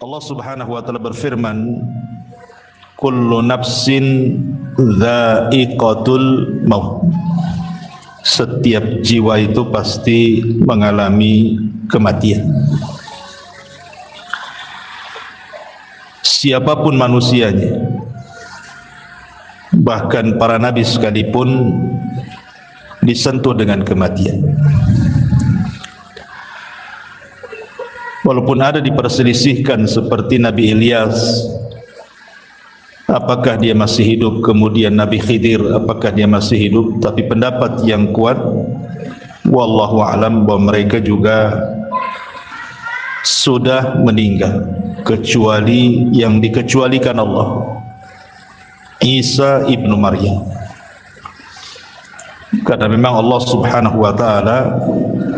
Allah Subhanahu wa taala berfirman, kullu nafsin dha'iqatul maut. Setiap jiwa itu pasti mengalami kematian. Siapapun manusianya, bahkan para nabi sekalipun disentuh dengan kematian. Walaupun ada diperselisihkan seperti Nabi Ilyas, apakah dia masih hidup, kemudian Nabi Khidir, apakah dia masih hidup, tapi pendapat yang kuat wallahu a'lam bahwa mereka juga sudah meninggal, kecuali yang dikecualikan Allah, Isa ibnu Maryam. Karena memang Allah Subhanahu wa taala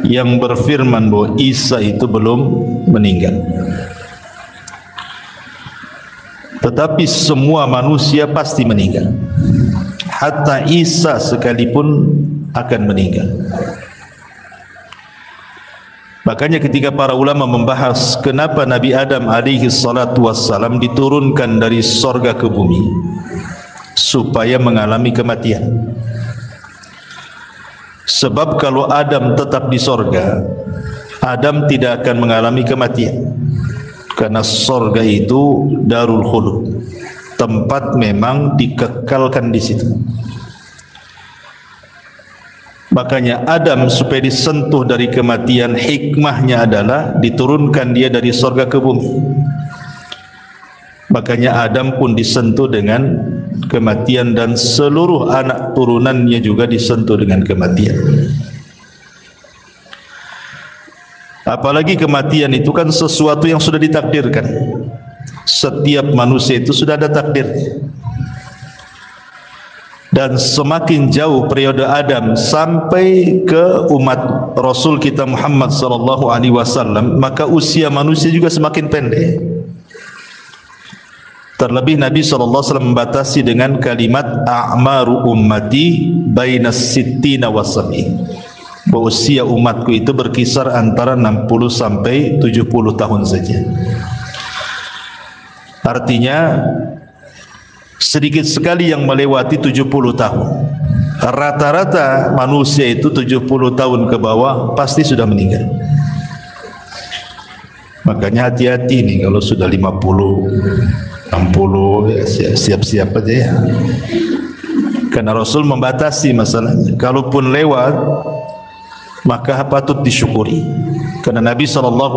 yang berfirman bahwa Isa itu belum meninggal. Tetapi semua manusia pasti meninggal. Hatta Isa sekalipun akan meninggal. Makanya ketika para ulama membahas kenapa Nabi Adam alaihi salatu wassalam diturunkan dari sorga ke bumi, supaya mengalami kematian. Sebab kalau Adam tetap di sorga, Adam tidak akan mengalami kematian. Karena sorga itu darul khulud, tempat memang dikekalkan di situ. Makanya Adam supaya disentuh dari kematian, hikmahnya adalah diturunkan dia dari sorga ke bumi. Makanya Adam pun disentuh dengan kematian dan seluruh anak turunannya juga disentuh dengan kematian. Apalagi kematian itu kan sesuatu yang sudah ditakdirkan. Setiap manusia itu sudah ada takdirnya. Dan semakin jauh periode Adam sampai ke umat Rasul kita Muhammad sallallahu alaihi wasallam, maka usia manusia juga semakin pendek. Terlebih Nabi SAW membatasi dengan kalimat a'maru ummati bainas sittina wasab'in, bahwa usia umatku itu berkisar antara 60 sampai 70 tahun saja. Artinya sedikit sekali yang melewati 70 tahun. Rata-rata manusia itu 70 tahun ke bawah pasti sudah meninggal. Makanya hati-hati nih kalau sudah 50 60 ya, siap-siap aja ya. Karena Rasul membatasi masalahnya. Kalaupun lewat maka patut disyukuri. Karena Nabi SAW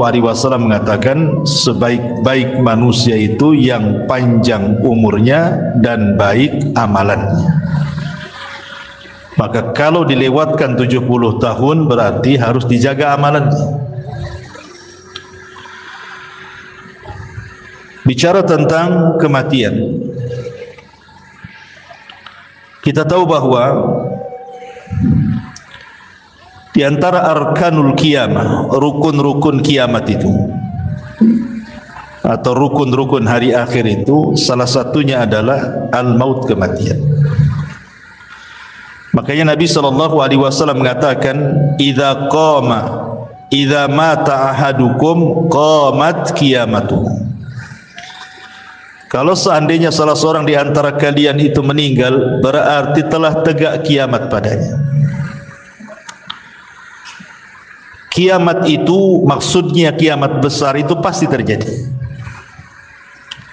mengatakan sebaik-baik manusia itu yang panjang umurnya dan baik amalannya. Maka kalau dilewatkan 70 tahun berarti harus dijaga amalannya. Bicara tentang kematian, kita tahu bahwa di antara arkanul kiamah, rukun-rukun kiamat itu atau rukun-rukun hari akhir itu, salah satunya adalah al-maut, kematian. Makanya Nabi SAW mengatakan, idza mata ahadukum qamat qiyamatuhu. Kalau seandainya salah seorang di antara kalian itu meninggal, berarti telah tegak kiamat padanya. Kiamat itu maksudnya kiamat besar itu pasti terjadi.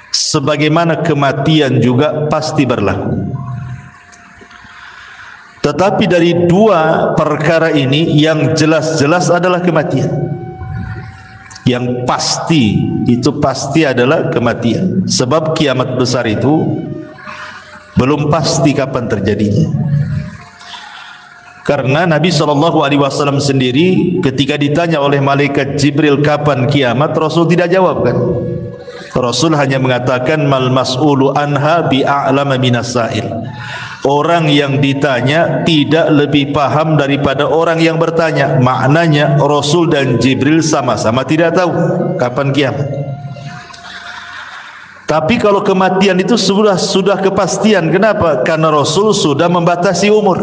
Sebagaimana kematian juga pasti berlaku. Tetapi dari dua perkara ini yang jelas-jelas adalah kematian. Yang pasti itu pasti adalah kematian. Sebab kiamat besar itu belum pasti kapan terjadinya. Karena Nabi SAW sendiri ketika ditanya oleh malaikat Jibril kapan kiamat, Rasul tidak jawab kan. Rasul hanya mengatakan mal mas'ulu anha bi'a'lama minas sa'il. Orang yang ditanya tidak lebih paham daripada orang yang bertanya. Maknanya Rasul dan Jibril sama-sama tidak tahu kapan kiamat. Tapi kalau kematian itu sudah kepastian. Kenapa? Karena Rasul sudah membatasi umur.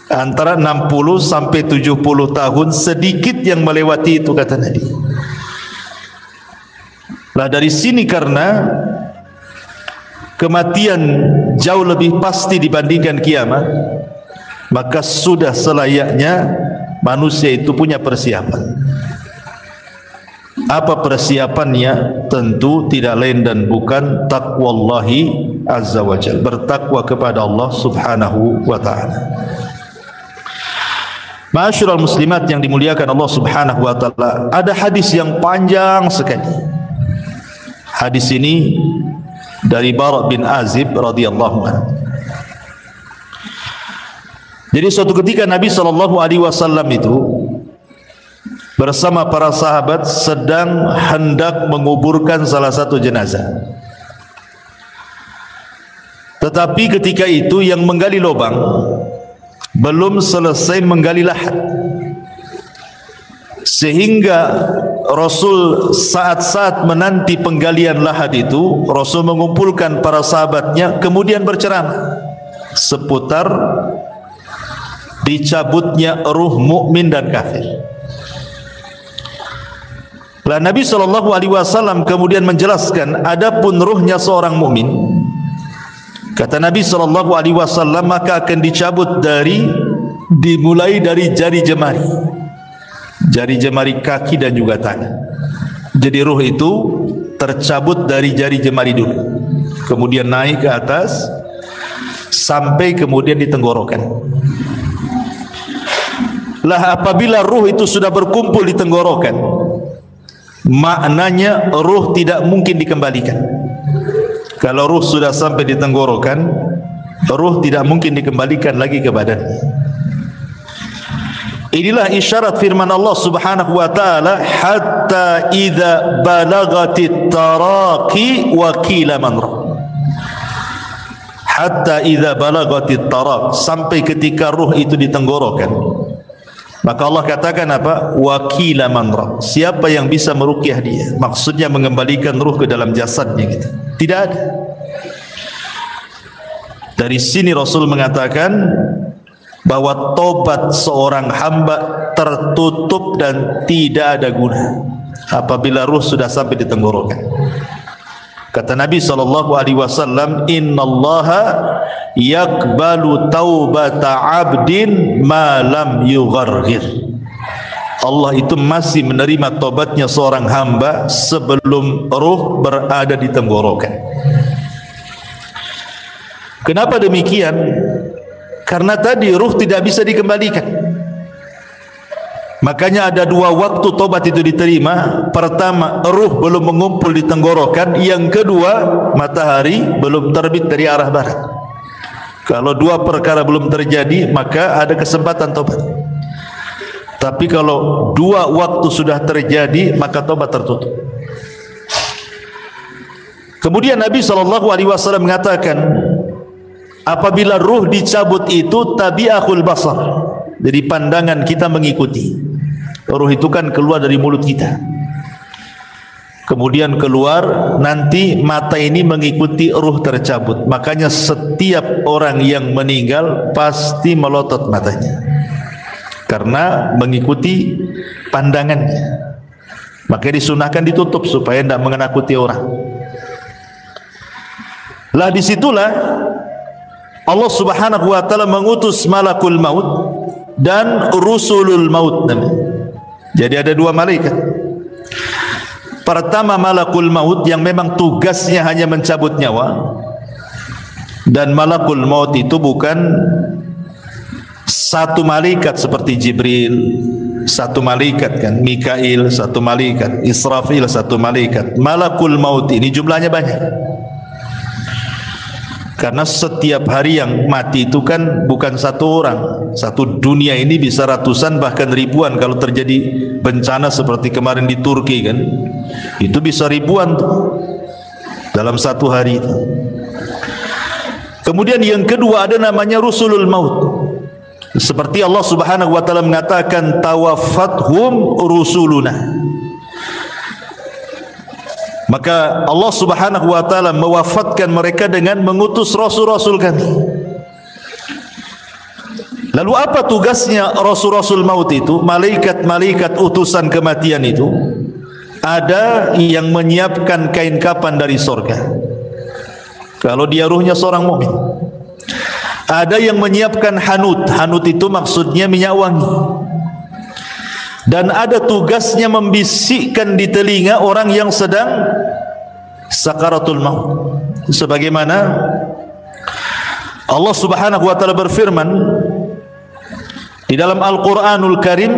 Antara 60 sampai 70 tahun, sedikit yang melewati itu kata Nabi. Lah dari sini karena kematian jauh lebih pasti dibandingkan kiamat, maka sudah selayaknya manusia itu punya persiapan. Apa persiapannya? Tentu tidak lain dan bukan taqwallahi azza wa jalla, bertakwa kepada Allah subhanahu wa ta'ala. Ma'asyiral muslimat yang dimuliakan Allah subhanahu wa ta'ala, ada hadis yang panjang sekali. Hadis ini dari Bara' bin Azib radhiyallahu anhu. Jadi suatu ketika Nabi SAW itu bersama para sahabat sedang hendak menguburkan salah satu jenazah. Tetapi ketika itu yang menggali lubang belum selesai menggali lahat, sehingga Rasul saat-saat menanti penggalian lahat itu, Rasul mengumpulkan para sahabatnya kemudian berceramah seputar dicabutnya ruh mukmin dan kafir. Lah Nabi SAW kemudian menjelaskan, adapun ruhnya seorang mukmin, kata Nabi SAW, maka akan dicabut dimulai dari jari jemari kaki dan juga tangan. Jadi ruh itu tercabut dari jari jemari dulu, kemudian naik ke atas sampai kemudian di tenggorokan. Lah apabila ruh itu sudah berkumpul di tenggorokan, maknanya ruh tidak mungkin dikembalikan. Kalau ruh sudah sampai di tenggorokan, ruh tidak mungkin dikembalikan lagi ke badan. Inilah isyarat firman Allah subhanahu wa ta'ala, hatta idza balagatit taraqi wa qila man ra. Hatta idza balagatit taraq, sampai ketika ruh itu di tenggorokan, maka Allah katakan apa? Wakila manra. Siapa yang bisa meruqyah dia? Maksudnya mengembalikan ruh ke dalam jasadnya gitu. Tidak ada. Dari sini Rasul mengatakan bahwa tobat seorang hamba tertutup dan tidak ada guna apabila ruh sudah sampai di tenggorokan. Kata Nabi SAW, innallaha yakbalu taubata abdin ma lam yugharghir. Allah itu masih menerima tobatnya seorang hamba sebelum ruh berada di tenggorokan. Kenapa demikian? Karena tadi ruh tidak bisa dikembalikan. Makanya ada dua waktu tobat itu diterima. Pertama, ruh belum mengumpul di tenggorokan. Yang kedua, matahari belum terbit dari arah barat. Kalau dua perkara belum terjadi, maka ada kesempatan tobat. Tapi kalau dua waktu sudah terjadi, maka tobat tertutup. Kemudian Nabi SAW mengatakan, apabila ruh dicabut itu tabi'ahul basar, jadi pandangan kita mengikuti. Ruh itu kan keluar dari mulut kita, kemudian keluar, nanti mata ini mengikuti ruh tercabut. Makanya setiap orang yang meninggal pasti melotot matanya karena mengikuti pandangannya. Makanya disunahkan ditutup supaya tidak mengenakuti orang. Lah disitulah Allah subhanahu wa ta'ala mengutus malakul maut dan rusulul maut. Jadi ada dua malaikat. Pertama malakul maut yang memang tugasnya hanya mencabut nyawa. Dan malakul maut itu bukan satu malaikat seperti Jibril, satu malaikat kan, Mikail satu malaikat, Israfil satu malaikat. Malakul maut ini jumlahnya banyak. Karena setiap hari yang mati itu kan bukan satu orang. Satu dunia ini bisa ratusan bahkan ribuan. Kalau terjadi bencana seperti kemarin di Turki kan, itu bisa ribuan tuh dalam satu hari itu. Kemudian yang kedua ada namanya rusulul maut. Seperti Allah subhanahu wa ta'ala mengatakan, tawaffathum rusuluna. Maka Allah subhanahu wa ta'ala mewafatkan mereka dengan mengutus rasul-rasul kami. Lalu apa tugasnya rasul-rasul maut itu? Malaikat-malaikat utusan kematian itu Ada yang menyiapkan kain kafan dari sorga, kalau dia ruhnya seorang mukmin. Ada yang menyiapkan hanut. Hanut itu maksudnya minyak wangi. Dan ada tugasnya membisikkan di telinga orang yang sedang sakaratul maut. Sebagaimana Allah Subhanahu wa taala berfirman di dalam Al-Qur'anul Karim,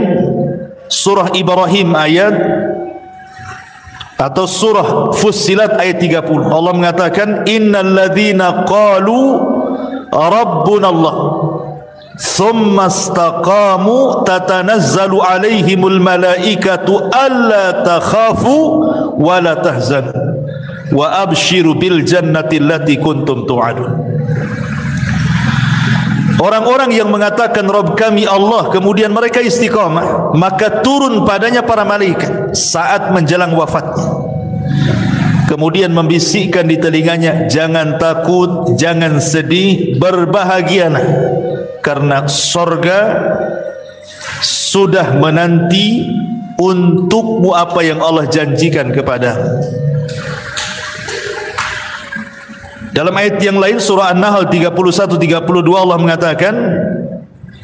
surah Ibrahim ayat atau surah Fussilat ayat 30. Allah mengatakan, innal ladzina qalu rabbuna Allah thumma istaqamu tatanazzalu alaihimul malaikatu alla takhafu wa la tahzanu wa abshiru bil jannati allati kuntum tu'adun. Orang-orang yang mengatakan Rabb kami Allah, kemudian mereka istiqamah, maka turun padanya para malaikat saat menjelang wafatnya, kemudian membisikkan di telinganya, jangan takut, jangan sedih, berbahagialah, karena sorga sudah menanti untukmu apa yang Allah janjikan kepadamu. Dalam ayat yang lain surah An-Nahl 31-32 Allah mengatakan,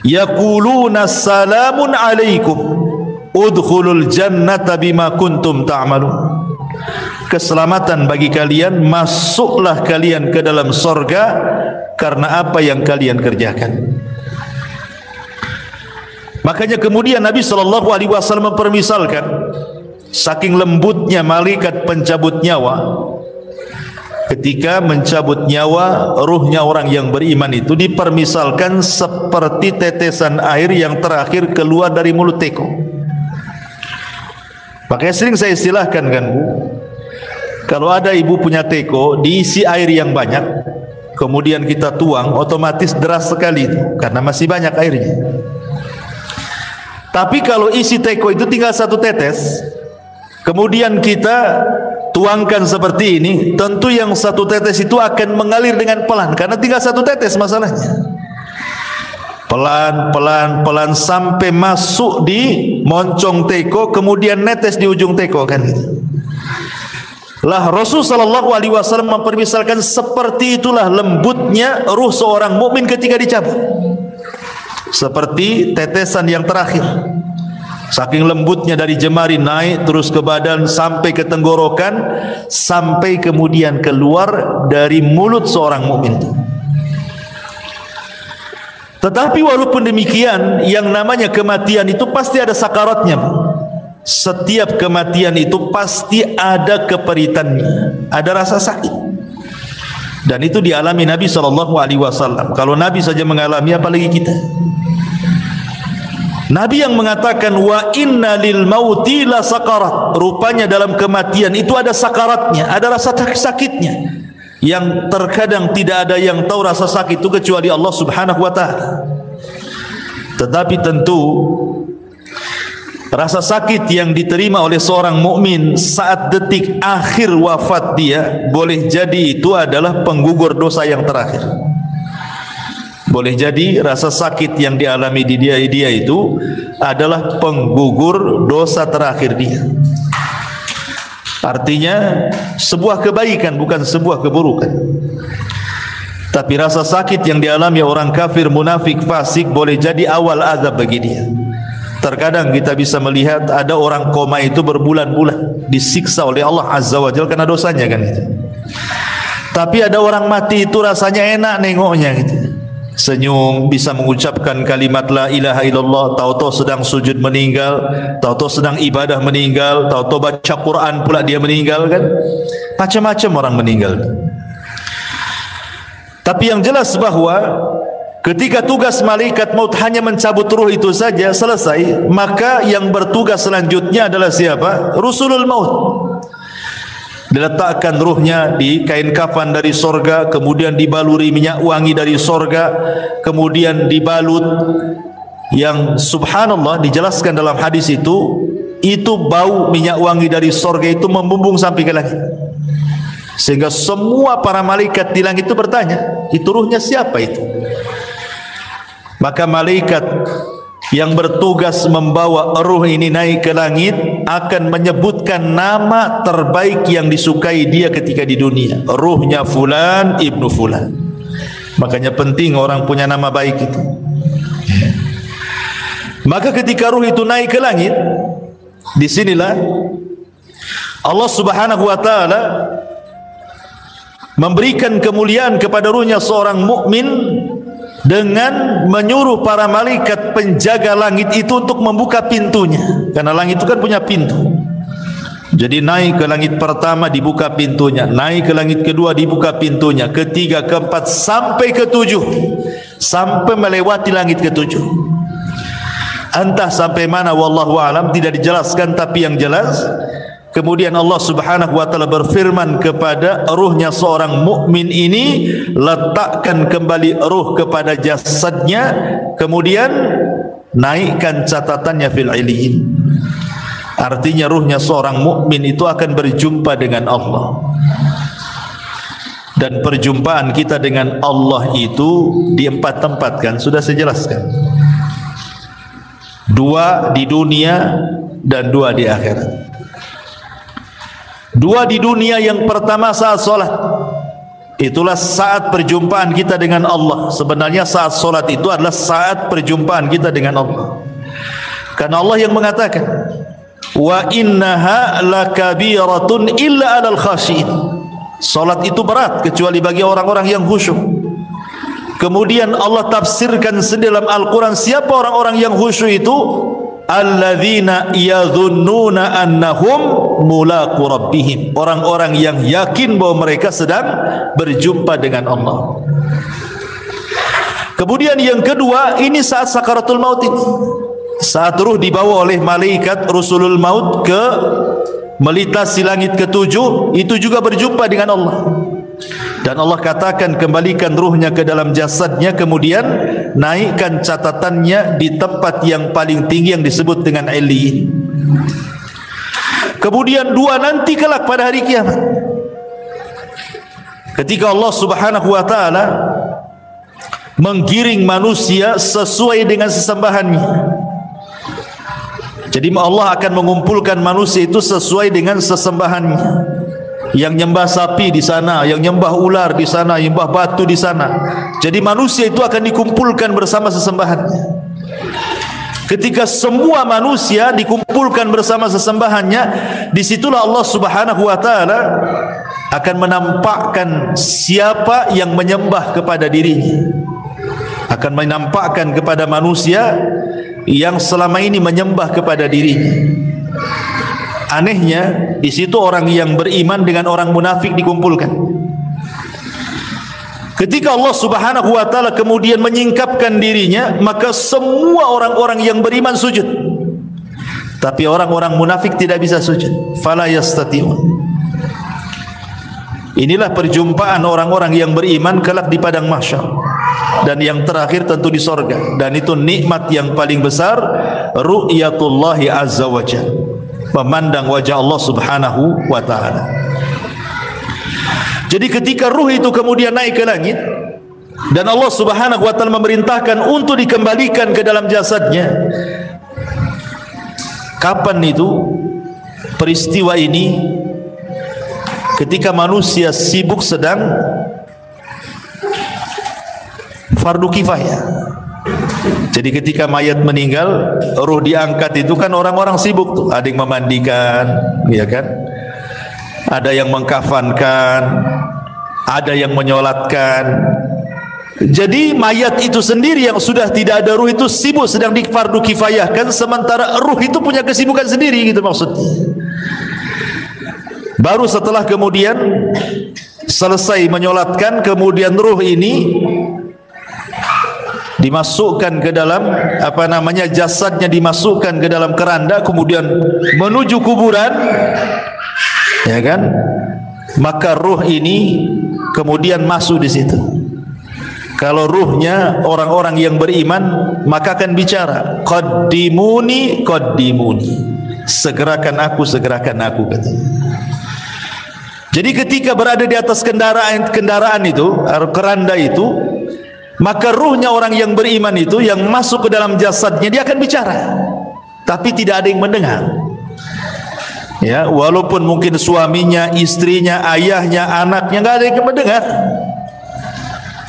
yaquluna salamun alaikum udkhulul jannata bima kuntum ta'malun. Keselamatan bagi kalian, masuklah kalian ke dalam sorga karena apa yang kalian kerjakan. Makanya kemudian Nabi SAW mempermisalkan, saking lembutnya malaikat pencabut nyawa, ketika mencabut nyawa ruhnya orang yang beriman itu dipermisalkan seperti tetesan air yang terakhir keluar dari mulut teko. Makanya sering saya istilahkan kan Bu, kalau ada ibu punya teko diisi air yang banyak, kemudian kita tuang, otomatis deras sekali itu, karena masih banyak airnya. Tapi kalau isi teko itu tinggal satu tetes, kemudian kita tuangkan seperti ini, tentu yang satu tetes itu akan mengalir dengan pelan, karena tinggal satu tetes masalahnya. Pelan sampai masuk di moncong teko, kemudian netes di ujung teko kan gitu. Lah Rasul sallallahu alaihi wasallam mempermisalkan seperti itulah lembutnya ruh seorang mukmin ketika dicabut. Seperti tetesan yang terakhir. Saking lembutnya dari jemari naik terus ke badan sampai ke tenggorokan, sampai kemudian keluar dari mulut seorang mukmin. Tetapi walaupun demikian, yang namanya kematian itu pasti ada sakaratnya. Setiap kematian itu pasti ada keperitannya, ada rasa sakit. Dan itu dialami Nabi SAW. Kalau Nabi saja mengalami, apalagi kita. Nabi yang mengatakan wa inna lil mauti la sakarat. Rupanya dalam kematian itu ada sakaratnya, ada rasa sakitnya, yang terkadang tidak ada yang tahu rasa sakit itu kecuali Allah Subhanahu wa taala. Tetapi tentu rasa sakit yang diterima oleh seorang mukmin saat detik akhir wafat dia, boleh jadi itu adalah penggugur dosa yang terakhir. Boleh jadi rasa sakit yang dialami di dia itu adalah penggugur dosa terakhir dia. Artinya sebuah kebaikan, bukan sebuah keburukan. Tapi rasa sakit yang dialami orang kafir, munafik, fasik boleh jadi awal azab bagi dia. Terkadang kita bisa melihat ada orang koma itu berbulan-bulan disiksa oleh Allah Azza wa Jalla karena dosanya kan itu. Tapi ada orang mati itu rasanya enak nengoknya gitu. Senyum, bisa mengucapkan kalimat la ilaha illallah, tahu-tahu sedang sujud meninggal, tahu-tahu sedang ibadah meninggal, tahu-tahu baca Quran pula dia meninggal kan. Macam-macam orang meninggal. Tapi yang jelas bahwa ketika tugas malaikat maut hanya mencabut ruh itu saja selesai, maka yang bertugas selanjutnya adalah siapa? Rusulul maut. Diletakkan ruhnya di kain kafan dari sorga, kemudian dibaluri minyak wangi dari sorga, kemudian dibalut, yang subhanallah dijelaskan dalam hadis itu bau minyak wangi dari sorga itu membumbung sampai ke langit, sehingga semua para malaikat di langit itu bertanya, itu ruhnya siapa itu? Maka malaikat yang bertugas membawa ruh ini naik ke langit akan menyebutkan nama terbaik yang disukai dia ketika di dunia. Ruhnya fulan ibnu fulan. Makanya penting orang punya nama baik itu. Maka ketika ruh itu naik ke langit, disinilah Allah Subhanahu wa ta'ala memberikan kemuliaan kepada ruhnya seorang mukmin dengan menyuruh para malaikat penjaga langit itu untuk membuka pintunya, karena langit itu kan punya pintu. Jadi naik ke langit pertama dibuka pintunya, naik ke langit kedua dibuka pintunya, ketiga, keempat sampai ketujuh, sampai melewati langit ketujuh. Entah sampai mana wallahu alam, tidak dijelaskan, tapi yang jelas kemudian Allah Subhanahu wa ta'ala berfirman kepada ruhnya seorang mukmin ini, letakkan kembali ruh kepada jasadnya, kemudian naikkan catatannya fil illiyin. Artinya ruhnya seorang mukmin itu akan berjumpa dengan Allah. Dan perjumpaan kita dengan Allah itu di 4 tempat, kan sudah saya jelaskan. 2 di dunia dan 2 di akhirat. 2 di dunia, yang pertama saat solat. Itulah saat perjumpaan kita dengan Allah. Sebenarnya saat solat itu adalah saat perjumpaan kita dengan Allah. Karena Allah yang mengatakan, wa innaha lakabiratun illa 'alal khashiin. Solat itu berat kecuali bagi orang-orang yang khusyuk. Kemudian Allah tafsirkan dalam Al-Quran, siapa orang-orang yang khusyuk itu? Alladzina yadhunnuna annahum mulaqu rabbihim. Orang-orang yang yakin bahwa mereka sedang berjumpa dengan Allah. Kemudian yang kedua, ini saat sakaratul maut ini. Saat ruh dibawa oleh malaikat Rusulul Maut ke melintasi langit ketujuh, itu juga berjumpa dengan Allah. Dan Allah katakan, kembalikan ruhnya ke dalam jasadnya, kemudian naikkan catatannya di tempat yang paling tinggi yang disebut dengan Illiyin. Kemudian 2 nanti kelak pada hari kiamat, ketika Allah Subhanahu wa ta'ala menggiring manusia sesuai dengan sesembahannya. Jadi Allah akan mengumpulkan manusia itu sesuai dengan sesembahannya. Yang nyembah sapi di sana, yang nyembah ular di sana, yang nyembah batu di sana. Jadi manusia itu akan dikumpulkan bersama sesembahannya. Ketika semua manusia dikumpulkan bersama sesembahannya, disitulah Allah Subhanahu wa ta'ala akan menampakkan siapa yang menyembah kepada dirinya. Akan menampakkan kepada manusia yang selama ini menyembah kepada dirinya. Anehnya, di situ orang yang beriman dengan orang munafik dikumpulkan. Ketika Allah Subhanahu wa ta'ala kemudian menyingkapkan dirinya, maka semua orang-orang yang beriman sujud. Tapi orang-orang munafik tidak bisa sujud. Fala yastati'un. Inilah perjumpaan orang-orang yang beriman kelak di padang mahsyar. Dan yang terakhir tentu di sorga. Dan itu nikmat yang paling besar, ru'yatullahi azza wa jalla, memandang wajah Allah Subhanahu wa ta'ala. Jadi ketika ruh itu kemudian naik ke langit dan Allah Subhanahu wa ta'ala memerintahkan untuk dikembalikan ke dalam jasadnya, kapan itu peristiwa ini? Ketika manusia sibuk sedang fardu kifayah. Jadi ketika mayat meninggal, ruh diangkat itu kan orang-orang sibuk tuh. Ada yang memandikan, ya kan? Ada yang mengkafankan, ada yang menyolatkan. Jadi mayat itu sendiri yang sudah tidak ada ruh itu sibuk sedang di fardu kifayahkan, sementara ruh itu punya kesibukan sendiri, gitu maksudnya. Baru setelah kemudian selesai menyolatkan, kemudian ruh ini dimasukkan ke dalam jasadnya dimasukkan ke dalam keranda, kemudian menuju kuburan, ya kan? Maka ruh ini kemudian masuk di situ. Kalau ruhnya orang-orang yang beriman, maka akan bicara, qaddimuni qaddimuni, segerakan aku katanya. Jadi ketika berada di atas kendaraan itu, keranda itu, maka ruhnya orang yang beriman itu yang masuk ke dalam jasadnya, dia akan bicara, tapi tidak ada yang mendengar. Ya, walaupun mungkin suaminya, istrinya, ayahnya, anaknya nggak ada yang mendengar.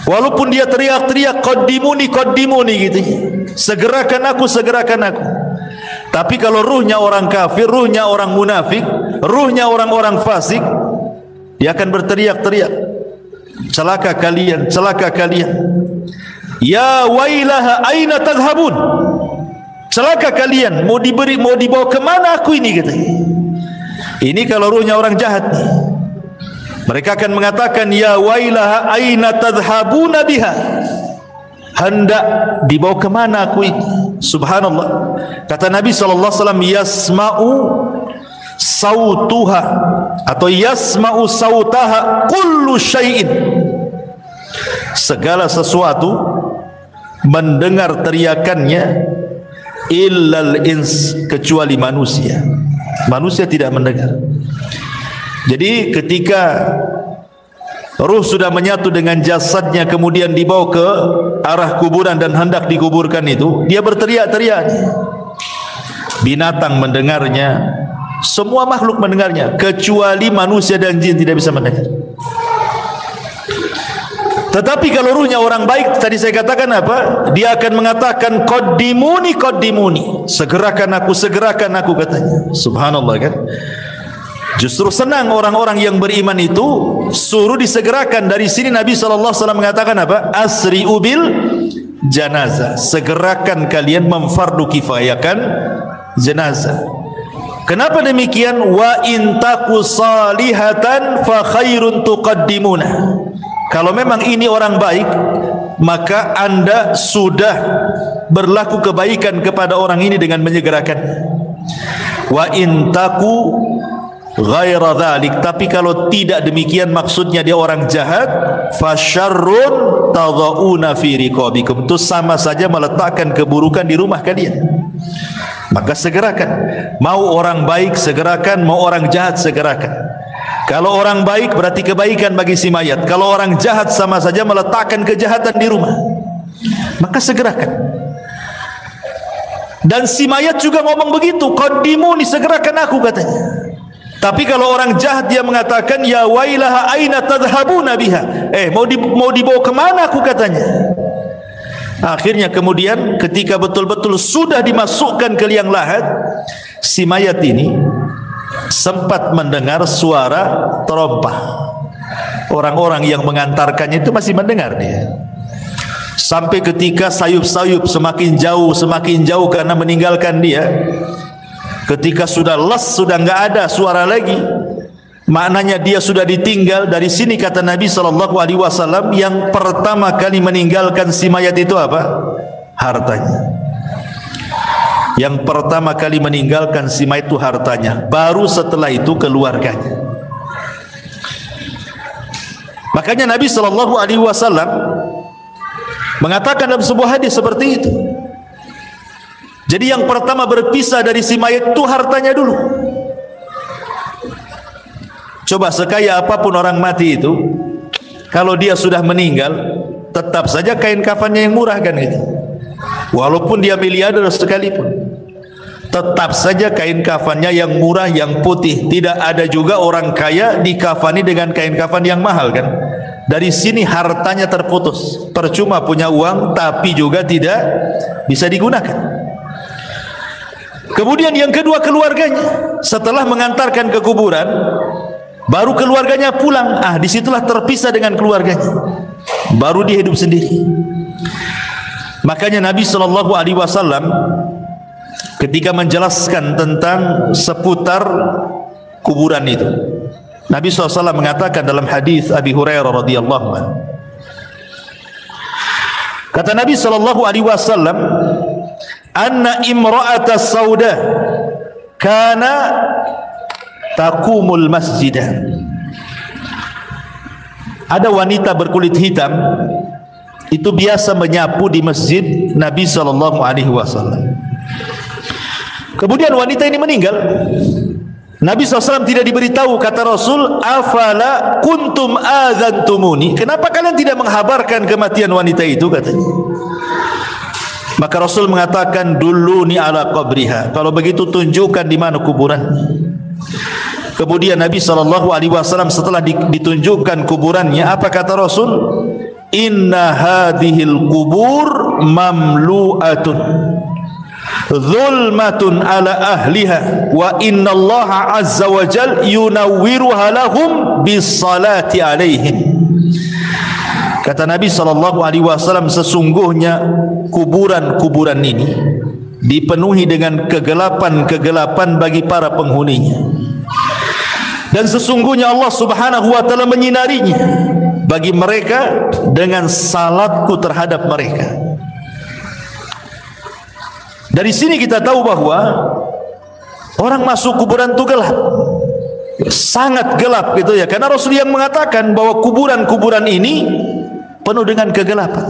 Walaupun dia teriak-teriak qaddimuni qaddimuni gitu, segerakan aku, segerakan aku. Tapi kalau ruhnya orang kafir, ruhnya orang munafik, ruhnya orang-orang fasik, dia akan berteriak-teriak, celaka kalian, celaka kalian. Ya wailaha aina tadhhabun, celaka kalian, mau dibawa kemana aku ini gitu. Ini kalau ruhnya orang jahat nih. Mereka akan mengatakan ya wailaha aina tadhhabuna biha, hendak dibawa kemana aku ini. Subhanallah. Kata Nabi SAW, yasma'u sautuha atau yasma'u sautaha kullu syai'in, segala sesuatu mendengar teriakannya, illal ins, kecuali manusia. Manusia tidak mendengar. Jadi ketika ruh sudah menyatu dengan jasadnya, kemudian dibawa ke arah kuburan dan hendak dikuburkan itu, dia berteriak-teriak. Binatang mendengarnya, semua makhluk mendengarnya, kecuali manusia dan jin tidak bisa mendengar. Tetapi kalau ruhnya orang baik, tadi saya katakan apa? Dia akan mengatakan qaddimuni qaddimuni, segerakan aku katanya. Subhanallah kan? Justru senang orang-orang yang beriman itu suruh disegerakan. Dari sini Nabi SAW mengatakan apa? Asri'u bil janazah, segerakan kalian memfardu kifayakan jenazah. Kenapa demikian? Wa in taku salihatan fa khairun tuqaddimuna. Kalau memang ini orang baik, maka anda sudah berlaku kebaikan kepada orang ini dengan menyegerakan. Wa in taku ghaira dhalik, tapi kalau tidak demikian, maksudnya dia orang jahat, fasyarrun tadhauna fi riqabikum, itu sama saja meletakkan keburukan di rumah kalian. Maka segerakan. Mau orang baik segerakan, mau orang jahat segerakan. Kalau orang baik berarti kebaikan bagi si mayat, kalau orang jahat sama saja meletakkan kejahatan di rumah. Maka segerakan. Dan si mayat juga ngomong begitu, qaddimuni, segerakan aku katanya. Tapi kalau orang jahat dia mengatakan ya wailaha aina tadhhabuna biha, mau dibawa kemana aku katanya. Akhirnya kemudian ketika betul-betul sudah dimasukkan ke liang lahat, si mayat ini sempat mendengar suara terompah. Orang-orang yang mengantarkannya itu masih mendengar dia. Sampai ketika sayup-sayup semakin jauh karena meninggalkan dia. Ketika sudah les, sudah enggak ada suara lagi, maknanya dia sudah ditinggal. Dari sini kata Nabi SAW, yang pertama kali meninggalkan si mayat itu apa? Hartanya. Yang pertama kali meninggalkan si mayat itu hartanya, baru setelah itu keluarganya. Makanya Nabi SAW mengatakan dalam sebuah hadis seperti itu. Jadi yang pertama berpisah dari si mayat itu hartanya dulu. Coba sekaya apapun orang mati itu, kalau dia sudah meninggal, tetap saja kain kafannya yang murah kan gitu. Walaupun dia miliarder sekalipun, tetap saja kain kafannya yang murah, yang putih. Tidak ada juga orang kaya dikafani dengan kain kafan yang mahal kan. Dari sini hartanya terputus. Percuma punya uang tapi juga tidak bisa digunakan. Kemudian yang kedua keluarganya. Setelah mengantarkan ke kuburan, baru keluarganya pulang. Disitulah terpisah dengan keluarganya. Baru dia hidup sendiri. Makanya Nabi SAW ketika menjelaskan tentang seputar kuburan itu, Nabi SAW mengatakan dalam hadis Abi Hurairah radhiyallahu anhu, kata Nabi SAW, anna imra'ata sauda kana taqumul masjidah. Ada wanita berkulit hitam itu biasa menyapu di masjid Nabi SAW. Kemudian wanita ini meninggal. Nabi SAW tidak diberitahu. Kata Rasul, afala kuntum adzantumuni, kenapa kalian tidak menghabarkan kematian wanita itu, katanya. Maka Rasul mengatakan, duluni ala qabriha, kalau begitu tunjukkan di mana kuburan. Kemudian Nabi SAW setelah ditunjukkan kuburannya, apa kata Rasul? Inna hadhil kubur mamlu'atun zulmatun ala ahliha wa inna Allah azza wa jal yunawwiruha lahum bis salati alaihim. Kata Nabi SAW, sesungguhnya kuburan-kuburan ini dipenuhi dengan kegelapan-kegelapan bagi para penghuninya, dan sesungguhnya Allah Subhanahu wa taala menyinarinya bagi mereka dengan salatku terhadap mereka. Dari sini kita tahu bahwa orang masuk kuburan itu gelap, sangat gelap gitu ya, karena Rasul yang mengatakan bahwa kuburan-kuburan ini penuh dengan kegelapan.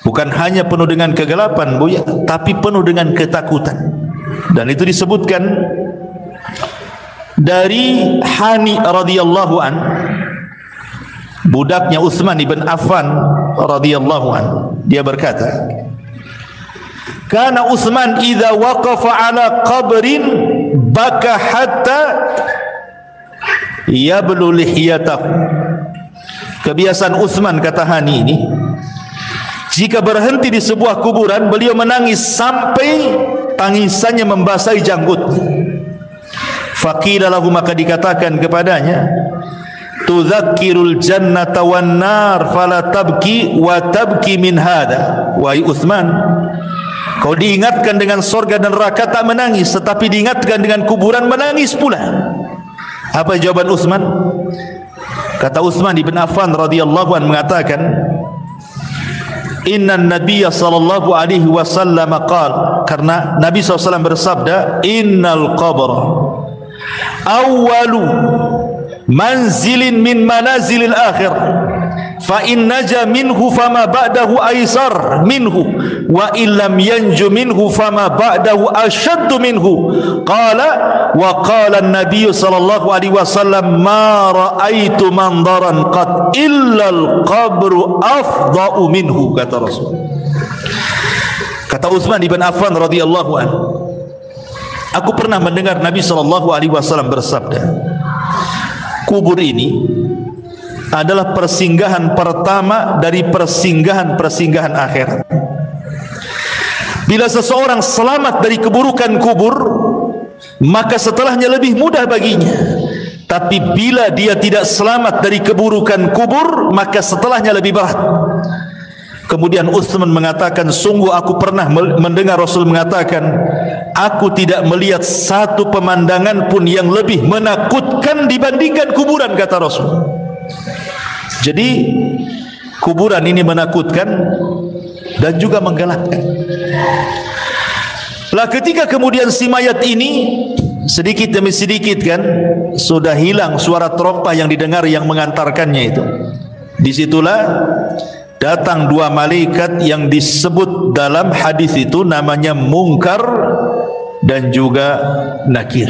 Bukan hanya penuh dengan kegelapan, Bu ya, tapi penuh dengan ketakutan. Dan itu disebutkan dari Hani radhiyallahu an, budaknya Utsman ibn Affan radhiyallahu an. Dia berkata, "Kana Utsman idza waqafa ala qabrin baka hatta yablu lihiyatahu." Kebiasaan Utsman, kata Hani ini, jika berhenti di sebuah kuburan, beliau menangis sampai tangisannya membasahi janggutnya. Faqila lahu, maka dikatakan kepadanya, tudzakkirul jannata wan nar fala tabki wa tabki min hada. Wahai Utsman, kau diingatkan dengan surga dan neraka tak menangis, tetapi diingatkan dengan kuburan menangis pula. Apa jawaban Utsman? Kata Utsman ibn Affan radhiyallahu anhu mengatakan, Inna Nabiya sallallahu alaihi wasallam qala, karena Nabi SAW bersabda, innal qabr awwalu manzilin min manazilil akhir, fa in naja minhu fama ba'dahu aisar minhu, wa illam yanju minhu fama ba'dahu ashaddu minhu. Qala wa qala an-nabiy sallallahu alaihi wasallam, ma ra'aitu mandaran qad illa al-qabru afda'u minhu. Kata Rasul. Kata Utsman ibn Affan radhiyallahu anhu, aku pernah mendengar Nabi sallallahu alaihi wasallam bersabda, kubur ini adalah persinggahan pertama dari persinggahan-persinggahan akhirat. Bila seseorang selamat dari keburukan kubur, maka setelahnya lebih mudah baginya. Tapi bila dia tidak selamat dari keburukan kubur, maka setelahnya lebih berat. Kemudian Utsman mengatakan, sungguh aku pernah mendengar Rasul mengatakan, aku tidak melihat satu pemandangan pun yang lebih menakutkan dibandingkan kuburan, kata Rasul. Jadi kuburan ini menakutkan dan juga menggelapkan. Lah ketika kemudian si mayat ini sedikit demi sedikit kan sudah hilang suara terompah yang didengar yang mengantarkannya itu, disitulah datang dua malaikat yang disebut dalam hadis itu namanya Munkar dan juga Nakir.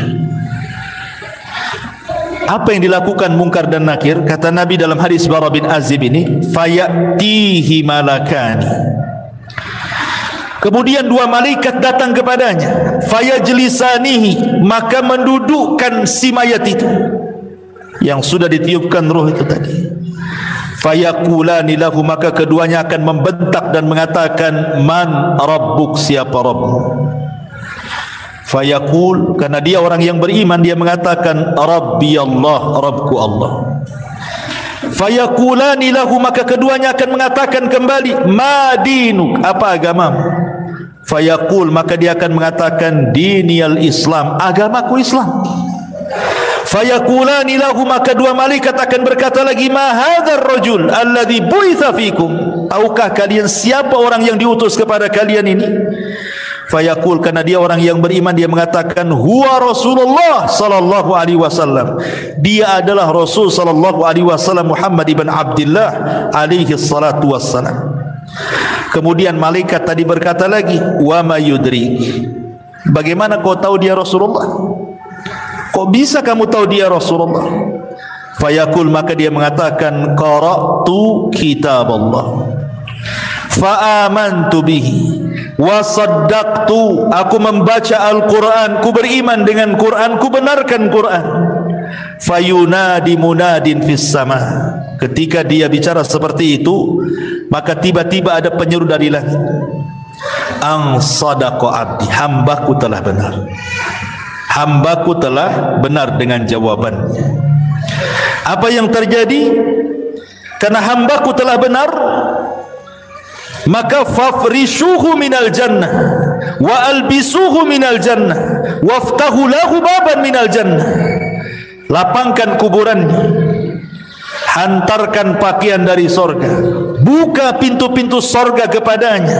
Apa yang dilakukan Munkar dan Nakir? Kata Nabi dalam hadis Bara bin Azib ini, fayatihi malakani. Kemudian dua malaikat datang kepadanya, fayajlisanihi, maka mendudukkan si mayat itu yang sudah ditiupkan ruh itu tadi. Fayaqulani lahu, maka keduanya akan membentak dan mengatakan, man rabbuk, siapa Rabbmu? Fayaqul, karena dia orang yang beriman, dia mengatakan, Rabbi Allah, Rabbku Allah. Fayaqulani lahu, maka keduanya akan mengatakan kembali, ma dinuk, apa agamamu? Fayaqul, maka dia akan mengatakan, diniyal Islam, agamaku Islam. Fayaqulani lahu, maka dua malaikat akan berkata lagi, ma hadzal rajul alladhi bu'itsa fikum, tahukah kalian siapa orang yang diutus kepada kalian ini? Fayaqul, karena dia orang yang beriman, dia mengatakan, huwa Rasulullah sallallahu alaihi wasallam, dia adalah Rasul sallallahu alaihi wasallam Muhammad ibn Abdullah alaihi salatu wassalam. Kemudian malaikat tadi berkata lagi, wa ma yudrik, bagaimana kau tahu dia Rasulullah? Kok bisa kamu tahu dia Rasulullah? Fayaqul, maka dia mengatakan, qara'tu kitab Allah fa amantu bihi wa saddaqtu, aku membaca Al-Quran, ku beriman dengan Quran, ku benarkan Quran. Fayunadi munadin fis sama, ketika dia bicara seperti itu, maka tiba-tiba ada penyeru dari langit, ang sadaqa abdi, hambaku telah benar, hambaku telah benar dengan jawabannya. Apa yang terjadi? Karena hambaku telah benar, maka fafrishuhu minal jannah wa albisuhu minal jannah waftahu lahu baban minal jannah. Lapangkan kuburannya, hantarkan pakaian dari sorga, buka pintu-pintu sorga kepadanya.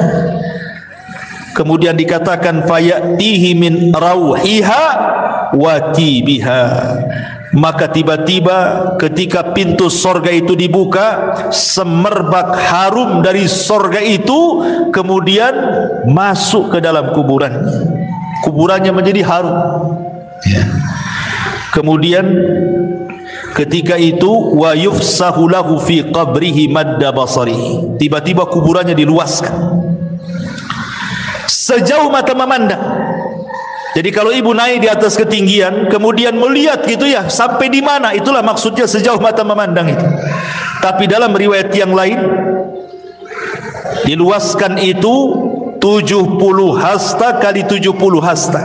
Kemudian dikatakan fayatihi min rauhiha wa tibiha, maka tiba-tiba ketika pintu sorga itu dibuka, semerbak harum dari sorga itu kemudian masuk ke dalam kuburannya. Kuburannya menjadi harum, ya. Kemudian ketika itu wa yufsahu lahu fi qabrihi madda basarihi, tiba-tiba kuburannya diluaskan sejauh mata memandang. Jadi kalau ibu naik di atas ketinggian, kemudian melihat gitu ya, sampai di mana, itulah maksudnya sejauh mata memandang itu. Tapi dalam riwayat yang lain, diluaskan itu 70 hasta kali 70 hasta.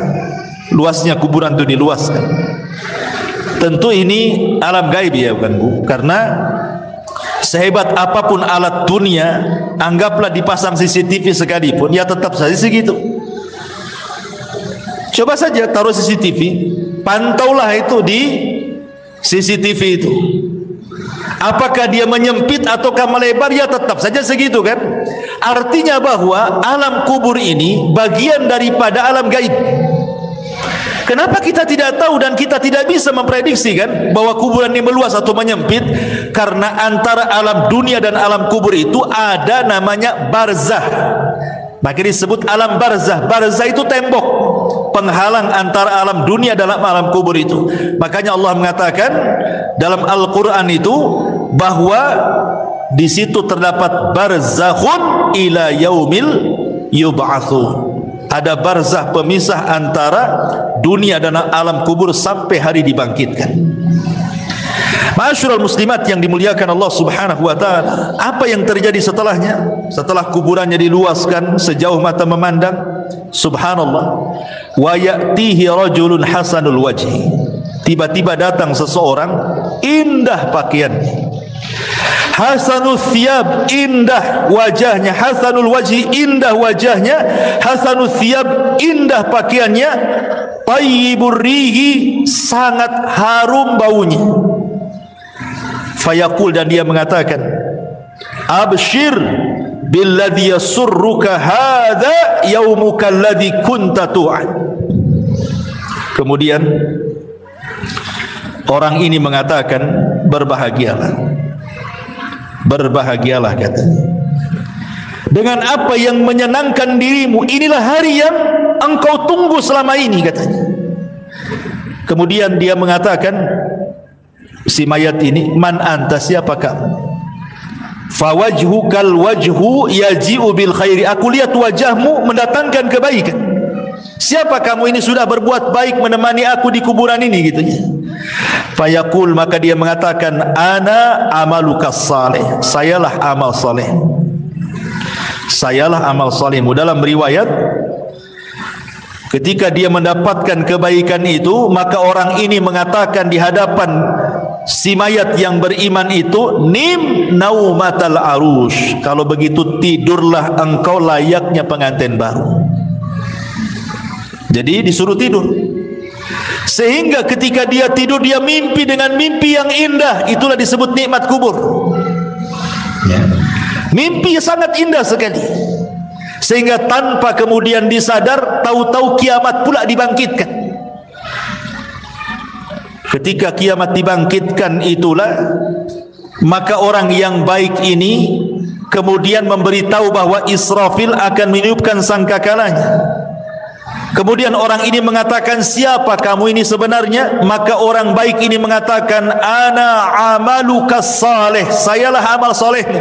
Luasnya kuburan itu diluaskan. Tentu ini alam gaib ya, bukan Bu? Karena sehebat apapun alat dunia, anggaplah dipasang CCTV sekalipun, ya tetap saja segitu. Coba saja taruh CCTV, pantaulah itu di CCTV itu. Apakah dia menyempit ataukah melebar, ya tetap saja segitu kan. Artinya bahwa alam kubur ini bagian daripada alam gaib. Kenapa kita tidak tahu dan kita tidak bisa memprediksi kan bahwa kuburan ini meluas atau menyempit? Karena antara alam dunia dan alam kubur itu ada namanya barzah. Maka disebut alam barzah. Barzah itu tembok penghalang antara alam dunia dan alam kubur itu. Makanya Allah mengatakan dalam Al-Quran itu bahwa di situ terdapat barzakhun ila yaumil yub'atsun. Ada barzah pemisah antara dunia dan alam kubur sampai hari dibangkitkan. Ma'asyiral muslimat yang dimuliakan Allah Subhanahu wa taala, apa yang terjadi setelahnya? Setelah kuburannya diluaskan sejauh mata memandang, subhanallah, wa ya'tihi rajulun hasanul wajhi. Tiba-tiba datang seseorang indah pakaiannya, hasanul thiyab, indah wajahnya, hasanul wajhi, indah wajahnya, hasanul thiyab, indah pakaiannya, tayyibur rihi, sangat harum baunya. Fayaqul, dan dia mengatakan, abshir billadhi yasurruka hadha yaumuka alladhi kunta tu'ad. Kemudian orang ini mengatakan, berbahagialah, berbahagialah katanya, dengan apa yang menyenangkan dirimu, inilah hari yang engkau tunggu selama ini katanya. Kemudian dia mengatakan, si mayat ini, man anta, siapa kamu? Fawajhukal wajhu yaji'u bil khairi, aku lihat wajahmu mendatangkan kebaikan. Siapa kamu ini, sudah berbuat baik menemani aku di kuburan ini gitu ya. Fayaqul, maka dia mengatakan, ana amalukas saleh, sayalah amal saleh, sayalah amal salehmu. Dalam riwayat, ketika dia mendapatkan kebaikan itu, maka orang ini mengatakan di hadapan si mayat yang beriman itu, nim naumatal arush, kalau begitu tidurlah engkau layaknya pengantin baru. Jadi disuruh tidur, sehingga ketika dia tidur dia mimpi dengan mimpi yang indah. Itulah disebut nikmat kubur ya. Mimpi sangat indah sekali, sehingga tanpa kemudian disadar, tahu-tahu kiamat pula dibangkitkan. Ketika kiamat dibangkitkan itulah, maka orang yang baik ini kemudian memberitahu bahwa Israfil akan meniupkan sangkakalanya. Kemudian orang ini mengatakan, siapa kamu ini sebenarnya? Maka orang baik ini mengatakan, ana amaluka salih, sayalah amal solehmu.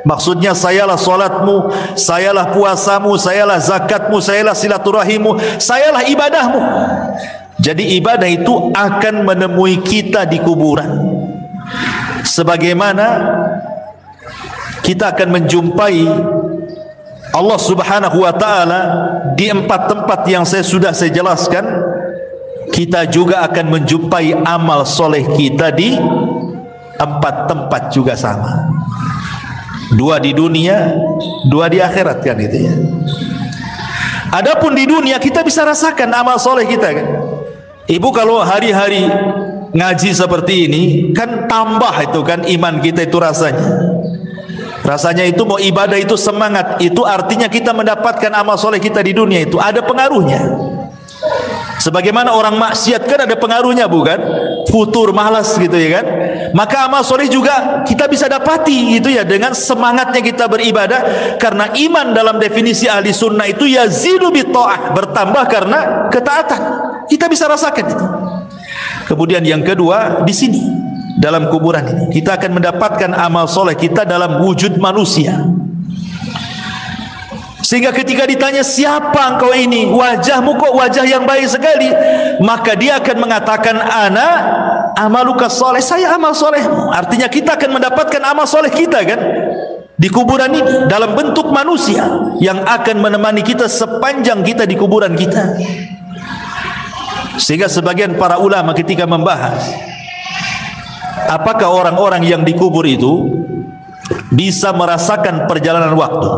Maksudnya sayalah solatmu, sayalah puasamu, sayalah zakatmu, sayalah silaturahimmu, sayalah ibadahmu. Jadi ibadah itu akan menemui kita di kuburan. Sebagaimana kita akan menjumpai Allah Subhanahu wa ta'ala di 4 tempat yang saya jelaskan, kita juga akan menjumpai amal soleh kita di 4 tempat juga sama. 2 di dunia, 2 di akhirat, kan itu ya. Adapun di dunia kita bisa rasakan amal soleh kita, kan. Ibu kalau hari-hari ngaji seperti ini, kan tambah itu kan iman kita itu rasanya itu mau ibadah itu semangat, itu artinya kita mendapatkan amal soleh kita di dunia itu ada pengaruhnya. Sebagaimana orang maksiat kan ada pengaruhnya, bukan? Futur, malas gitu ya kan. Maka amal soleh juga kita bisa dapati gitu ya, dengan semangatnya kita beribadah. Karena iman dalam definisi ahli sunnah itu yazidu bi ta'ah, bertambah karena ketaatan. Kita bisa rasakan itu. Kemudian yang kedua, di sini dalam kuburan ini kita akan mendapatkan amal soleh kita dalam wujud manusia. Sehingga ketika ditanya, siapa engkau ini? Wajahmu kok wajah yang baik sekali. Maka dia akan mengatakan, ana amaluka soleh, saya amal solehmu. Artinya kita akan mendapatkan amal soleh kita, kan, di kuburan ini dalam bentuk manusia yang akan menemani kita sepanjang kita di kuburan kita. Sehingga sebagian para ulama ketika membahas apakah orang-orang yang dikubur itu bisa merasakan perjalanan waktu,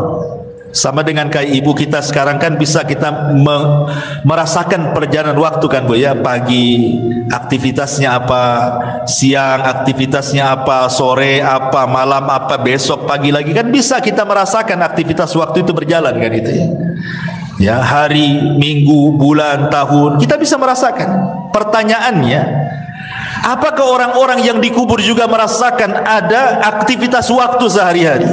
sama dengan kayak ibu kita sekarang kan bisa kita merasakan perjalanan waktu, kan Bu ya. Pagi aktivitasnya apa, siang aktivitasnya apa, sore apa, malam apa, besok pagi lagi, kan bisa kita merasakan aktivitas waktu itu berjalan, kan itu ya. Ya, hari, minggu, bulan, tahun, kita bisa merasakan. Pertanyaannya, apakah orang-orang yang dikubur juga merasakan ada aktivitas waktu sehari-hari?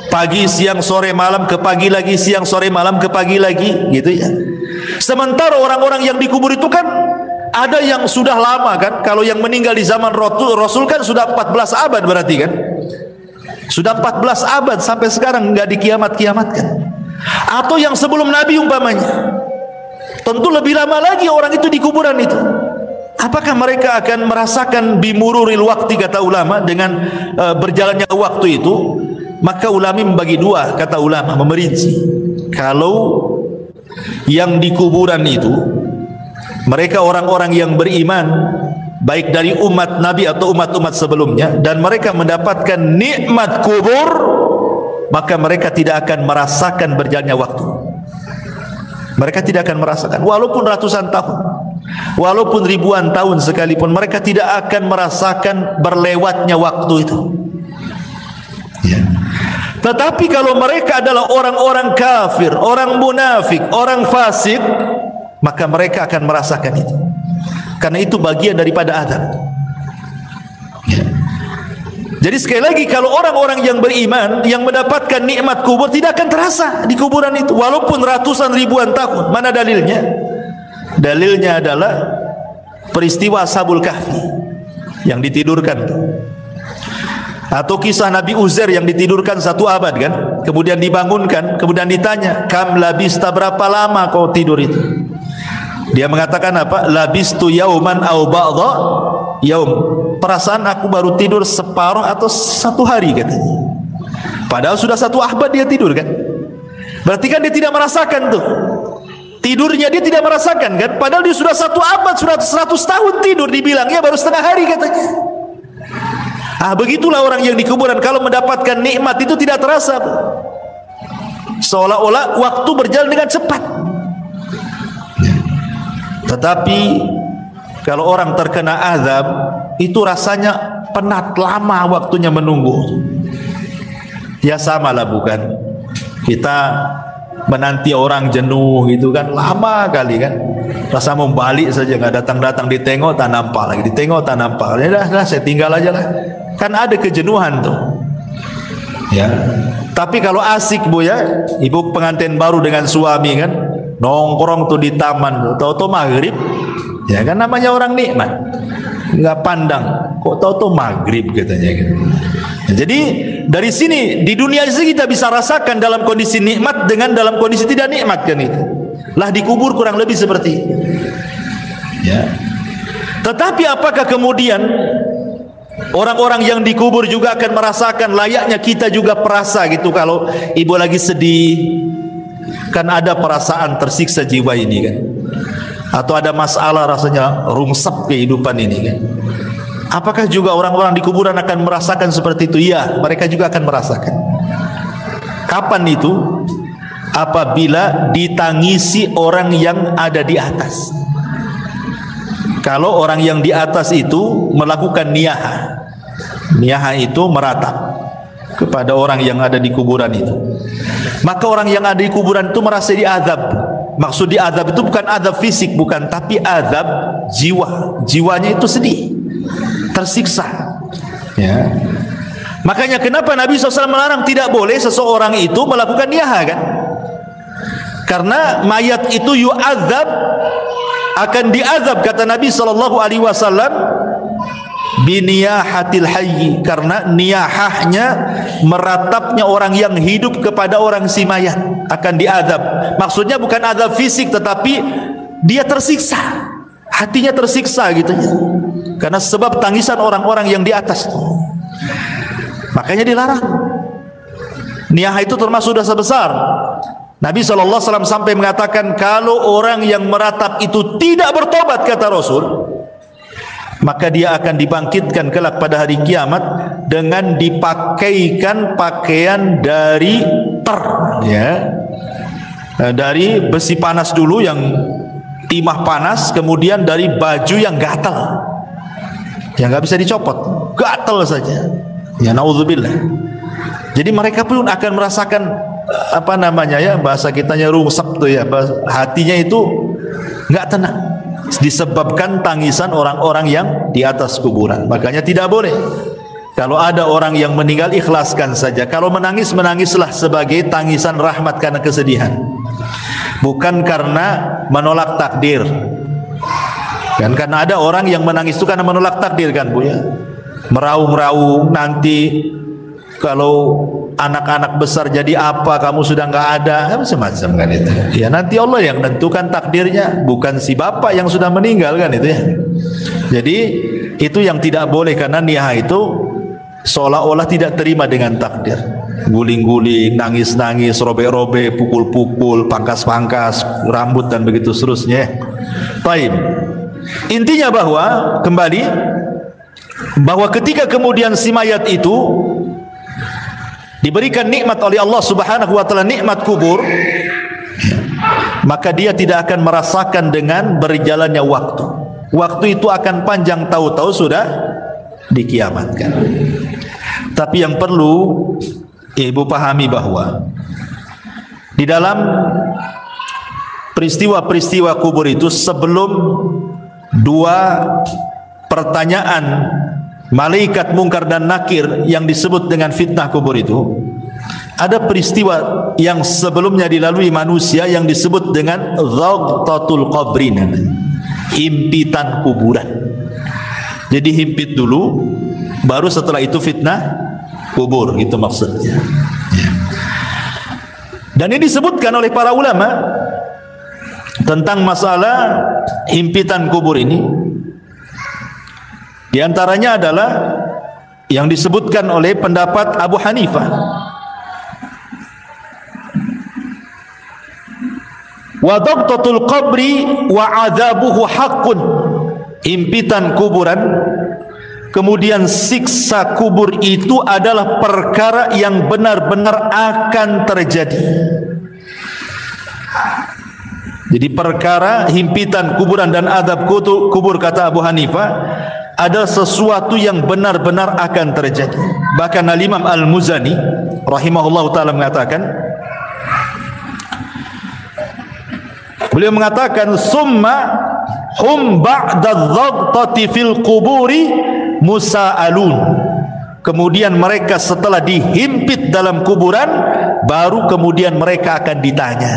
Pagi, siang, sore, malam, ke pagi lagi, siang, sore, malam, ke pagi lagi, gitu ya. Sementara orang-orang yang dikubur itu kan ada yang sudah lama, kan. Kalau yang meninggal di zaman Rasul kan sudah 14 abad berarti, kan. Sudah 14 abad sampai sekarang nggak dikiamat-kiamatkan. Atau yang sebelum Nabi umpamanya, tentu lebih lama lagi orang itu di kuburan itu. Apakah mereka akan merasakan bimururil waktu, kata ulama, dengan berjalannya waktu itu? Maka ulama membagi 2, kata ulama, memerinci. Kalau yang di kuburan itu mereka orang-orang yang beriman, baik dari umat Nabi atau umat-umat sebelumnya, dan mereka mendapatkan nikmat kubur, maka mereka tidak akan merasakan berjalannya waktu. Mereka tidak akan merasakan, walaupun ratusan tahun, walaupun ribuan tahun sekalipun, mereka tidak akan merasakan berlewatnya waktu itu, ya. Tetapi kalau mereka adalah orang-orang kafir, orang munafik, orang fasik, maka mereka akan merasakan itu, karena itu bagian daripada adab, ya. Jadi sekali lagi, kalau orang-orang yang beriman yang mendapatkan nikmat kubur tidak akan terasa di kuburan itu, walaupun ratusan ribuan tahun. Mana dalilnya? Dalilnya adalah peristiwa Ashabul Kahfi yang ditidurkan, atau kisah Nabi Uzair yang ditidurkan 1 abad, kan, kemudian dibangunkan, kemudian ditanya, kam labista, berapa lama kau tidur itu? Dia mengatakan apa? Labistu yauman au ba'dha yaum. Perasaan aku baru tidur separuh atau 1 hari, katanya. Padahal sudah 1 abad dia tidur, kan. Berarti kan dia tidak merasakan tuh tidurnya, dia tidak merasakan, kan. Padahal dia sudah 1 abad, sudah 100 tahun tidur, dibilangnya baru setengah hari, katanya. Begitulah orang yang di kuburan, kalau mendapatkan nikmat itu tidak terasa, seolah-olah waktu berjalan dengan cepat. Tetapi kalau orang terkena azab, itu rasanya penat, lama waktunya menunggu. Ya samalah, bukan? Kita menanti orang jenuh gitu kan, lama kali kan. Rasa mau balik saja, nggak datang-datang, ditengok tak nampak lagi, ditengok tak nampak. Ya dah, saya tinggal aja lah. Kan ada kejenuhan tuh. Ya. Tapi kalau asik Bu ya, ibu pengantin baru dengan suami kan, nongkrong tuh di taman, tahu-tahu maghrib, ya kan namanya orang nikmat, nggak pandang, kok tahu-tahu maghrib katanya gitu. Nah, jadi dari sini di dunia ini kita bisa rasakan dalam kondisi nikmat dengan dalam kondisi tidak nikmat kan itu. Lah dikubur kurang lebih seperti itu. Ya. Tetapi apakah kemudian orang-orang yang dikubur juga akan merasakan layaknya kita juga perasa gitu kalau ibu lagi sedih, kan ada perasaan tersiksa jiwa ini kan, atau ada masalah rasanya rungsep kehidupan ini kan. Apakah juga orang-orang di kuburan akan merasakan seperti itu? Ya, mereka juga akan merasakan. Kapan itu? Apabila ditangisi orang yang ada di atas. Kalau orang yang di atas itu melakukan niyaha, niyaha itu meratap kepada orang yang ada di kuburan itu, maka orang yang ada di kuburan itu merasa diazab. Maksud diazab itu bukan azab fisik, bukan, tapi azab jiwa. Jiwanya itu sedih, tersiksa. Ya. Makanya kenapa Nabi SAW melarang tidak boleh seseorang itu melakukan niyaha kan? Karena mayat itu yu'adzab, akan diazab kata Nabi SAW biniyahatil hayyi, karena niyahahnya meratapnya orang yang hidup kepada orang si mayat akan diazab. Maksudnya bukan azab fisik, tetapi dia tersiksa, hatinya tersiksa gitu ya, karena sebab tangisan orang-orang yang di atas. Makanya dilarang. Niyah itu termasuk dosa besar. Nabi SAW sampai mengatakan kalau orang yang meratap itu tidak bertobat kata Rasul, maka dia akan dibangkitkan kelak pada hari kiamat dengan dipakaikan pakaian dari ya, dari besi panas dulu yang timah panas, kemudian dari baju yang gatal, yang nggak bisa dicopot, gatal saja. Ya naudzubillah. Jadi mereka pun akan merasakan apa namanya ya, bahasa kitanya rungsep tuh ya, hatinya itu nggak tenang disebabkan tangisan orang-orang yang di atas kuburan. Makanya tidak boleh kalau ada orang yang meninggal, ikhlaskan saja. Kalau menangis, menangislah sebagai tangisan rahmat karena kesedihan, bukan karena menolak takdir. Dan karena ada orang yang menangis itu karena menolak takdir kan Bu ya, meraung-raung nanti kalau anak-anak besar jadi apa, kamu sudah nggak ada, macam-macam kan itu. Ya nanti Allah yang tentukan takdirnya, bukan si bapak yang sudah meninggal kan itu ya. Jadi itu yang tidak boleh, karena niyah itu seolah-olah tidak terima dengan takdir. Guling-guling, nangis-nangis, robek-robek, pukul-pukul, pangkas-pangkas rambut dan begitu seterusnya. Baik. Intinya kembali bahwa ketika kemudian si mayat itu diberikan nikmat oleh Allah Subhanahu wa taala, nikmat kubur, maka dia tidak akan merasakan dengan berjalannya waktu. Waktu itu akan panjang, tahu-tahu sudah dikiamatkan. Tapi yang perlu ibu pahami bahwa di dalam peristiwa-peristiwa kubur itu, sebelum dua pertanyaan malaikat mungkar dan nakir yang disebut dengan fitnah kubur itu, ada peristiwa yang sebelumnya dilalui manusia yang disebut dengan dhagtatul qabrin, himpitan kuburan. Jadi himpit dulu, baru setelah itu fitnah kubur, itu maksudnya. Dan ini disebutkan oleh para ulama tentang masalah himpitan kubur ini. Di antaranya adalah yang disebutkan oleh pendapat Abu Hanifah. Wa dhagtatul qabri wa adzabuhu haqqun. Himpitan kuburan, kemudian siksa kubur itu adalah perkara yang benar-benar akan terjadi. Jadi perkara himpitan kuburan dan azab kubur kata Abu Hanifah ada sesuatu yang benar-benar akan terjadi. Bahkan Al-Imam Al-Muzani rahimahullah ta'ala mengatakan, beliau mengatakan summa hum ba'da dhagtati fil quburi musa'alun. Kemudian mereka setelah dihimpit dalam kuburan, baru kemudian mereka akan ditanya.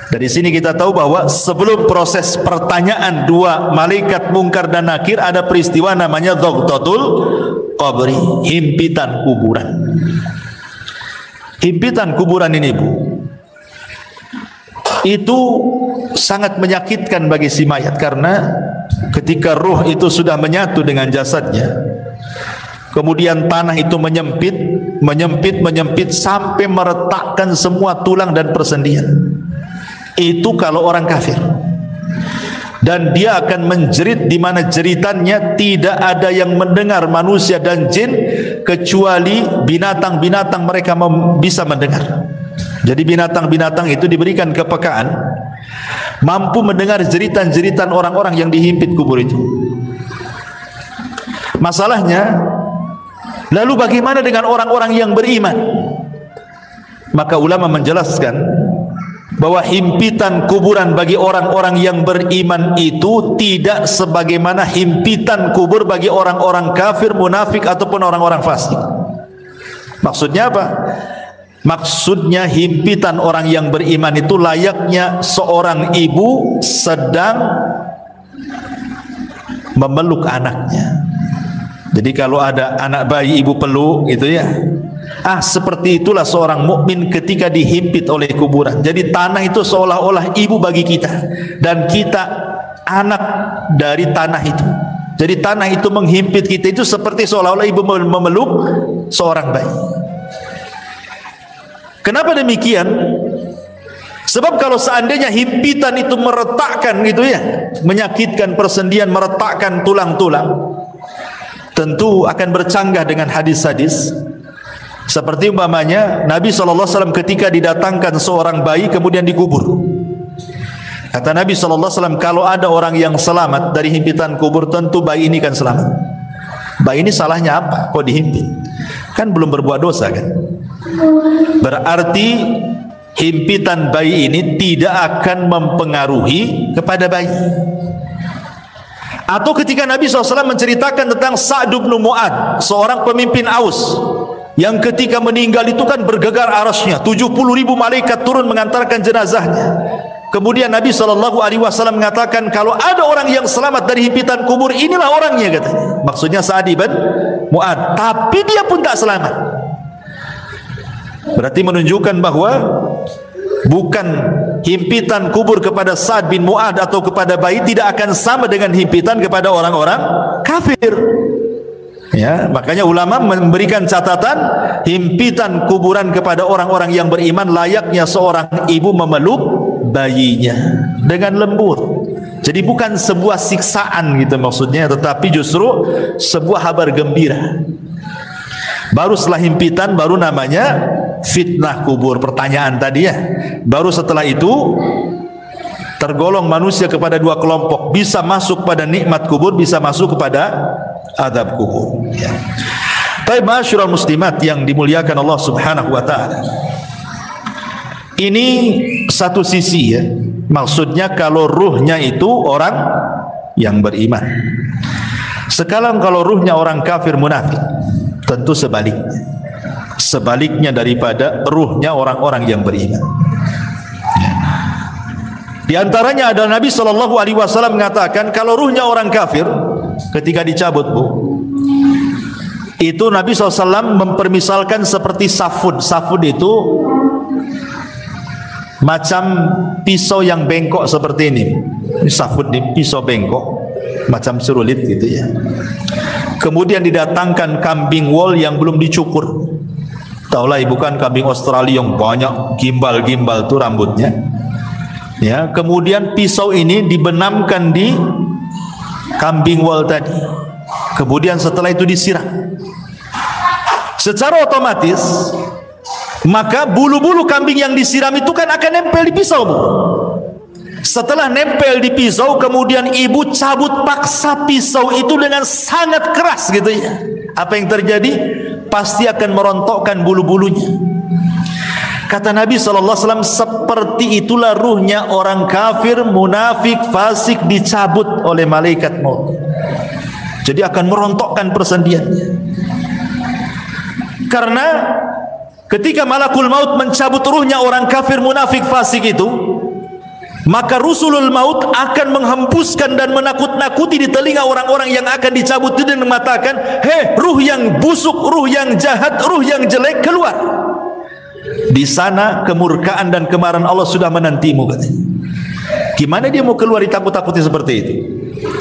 Dari sini kita tahu bahwa sebelum proses pertanyaan dua malaikat Munkar dan Nakir ada peristiwa namanya Dhagtatul Qabri, himpitan kuburan. Himpitan kuburan ini, Bu, itu sangat menyakitkan bagi si mayat, karena ketika ruh itu sudah menyatu dengan jasadnya, kemudian tanah itu menyempit sampai meretakkan semua tulang dan persendian. Itu kalau orang kafir, dan dia akan menjerit di mana jeritannya tidak ada yang mendengar, manusia dan jin, kecuali binatang-binatang mereka bisa mendengar. Jadi binatang-binatang itu diberikan kepekaan, mampu mendengar jeritan-jeritan orang-orang yang dihimpit kubur itu. Masalahnya, lalu bagaimana dengan orang-orang yang beriman? Maka ulama menjelaskan bahwa himpitan kuburan bagi orang-orang yang beriman itu tidak sebagaimana himpitan kubur bagi orang-orang kafir, munafik ataupun orang-orang fasik. Maksudnya apa? Maksudnya himpitan orang yang beriman itu layaknya seorang ibu sedang memeluk anaknya. Jadi kalau ada anak bayi ibu peluk gitu ya, seperti itulah seorang mukmin ketika dihimpit oleh kuburan. Jadi tanah itu seolah-olah ibu bagi kita, dan kita anak dari tanah itu. Jadi tanah itu menghimpit kita itu seperti seolah-olah ibu memeluk seorang bayi. Kenapa demikian? Sebab kalau seandainya himpitan itu meretakkan gitu ya, menyakitkan persendian, meretakkan tulang-tulang, tentu akan bercanggah dengan hadis-hadis. Seperti umpamanya Nabi SAW ketika didatangkan seorang bayi kemudian dikubur. Kata Nabi SAW, kalau ada orang yang selamat dari himpitan kubur, tentu bayi ini kan selamat. Bayi ini salahnya apa? Kok dihimpit? Kan belum berbuat dosa kan? Berarti himpitan bayi ini tidak akan mempengaruhi kepada bayi. Atau ketika Nabi SAW menceritakan tentang Sa'd bin Mu'ad, seorang pemimpin Aus, yang ketika meninggal itu kan bergegar arasnya, 70.000 malaikat turun mengantarkan jenazahnya. Kemudian Nabi SAW mengatakan, kalau ada orang yang selamat dari himpitan kubur, inilah orangnya, katanya. Maksudnya Sa'd bin Mu'ad. Tapi dia pun tak selamat. Berarti menunjukkan bahwa bukan himpitan kubur kepada Sa'd bin Mu'ad atau kepada bayi tidak akan sama dengan himpitan kepada orang-orang kafir. Ya, makanya ulama memberikan catatan himpitan kuburan kepada orang-orang yang beriman layaknya seorang ibu memeluk bayinya dengan lembut. Jadi bukan sebuah siksaan gitu maksudnya, tetapi justru sebuah kabar gembira. Baru setelah himpitan baru namanya fitnah kubur, pertanyaan tadi ya. Baru setelah itu tergolong manusia kepada dua kelompok, bisa masuk pada nikmat kubur, bisa masuk kepada azab kubur ya. Baik, ma'asyiral muslimat yang dimuliakan Allah Subhanahu wa taala. Ini satu sisi ya. Maksudnya kalau ruhnya itu orang yang beriman. Sekarang kalau ruhnya orang kafir munafik, tentu sebaliknya. Sebaliknya daripada ruhnya orang-orang yang beriman. Ya. Di antaranya adalah Nabi SAW mengatakan kalau ruhnya orang kafir ketika dicabut, Bu, itu Nabi SAW mempermisalkan seperti safud. Safud itu macam pisau yang bengkok seperti ini. Ini safud, ini pisau bengkok macam serulit gitu ya. Kemudian didatangkan kambing wol yang belum dicukur. Taulah ibu kan kambing Australia yang banyak gimbal-gimbal tuh rambutnya. Ya, kemudian pisau ini dibenamkan di kambing wol tadi. Kemudian setelah itu disiram. Secara otomatis maka bulu-bulu kambing yang disiram itu kan akan nempel di pisau, Bu. Setelah nempel di pisau, kemudian ibu cabut paksa pisau itu dengan sangat keras gitu ya. Apa yang terjadi? Pasti akan merontokkan bulu-bulunya. Kata Nabi SAW, seperti itulah ruhnya orang kafir, munafik, fasik dicabut oleh malaikat maut. Jadi akan merontokkan persendiannya. Karena ketika malakul maut mencabut ruhnya orang kafir, munafik, fasik itu, maka rusulul maut akan menghembuskan dan menakut-nakuti di telinga orang-orang yang akan dicabut itu dan mengatakan, hei ruh yang busuk, ruh yang jahat, ruh yang jelek, keluar. Di sana kemurkaan dan kemarahan Allah sudah menantimu katanya. Gimana dia mau keluar ditakut-takuti seperti itu?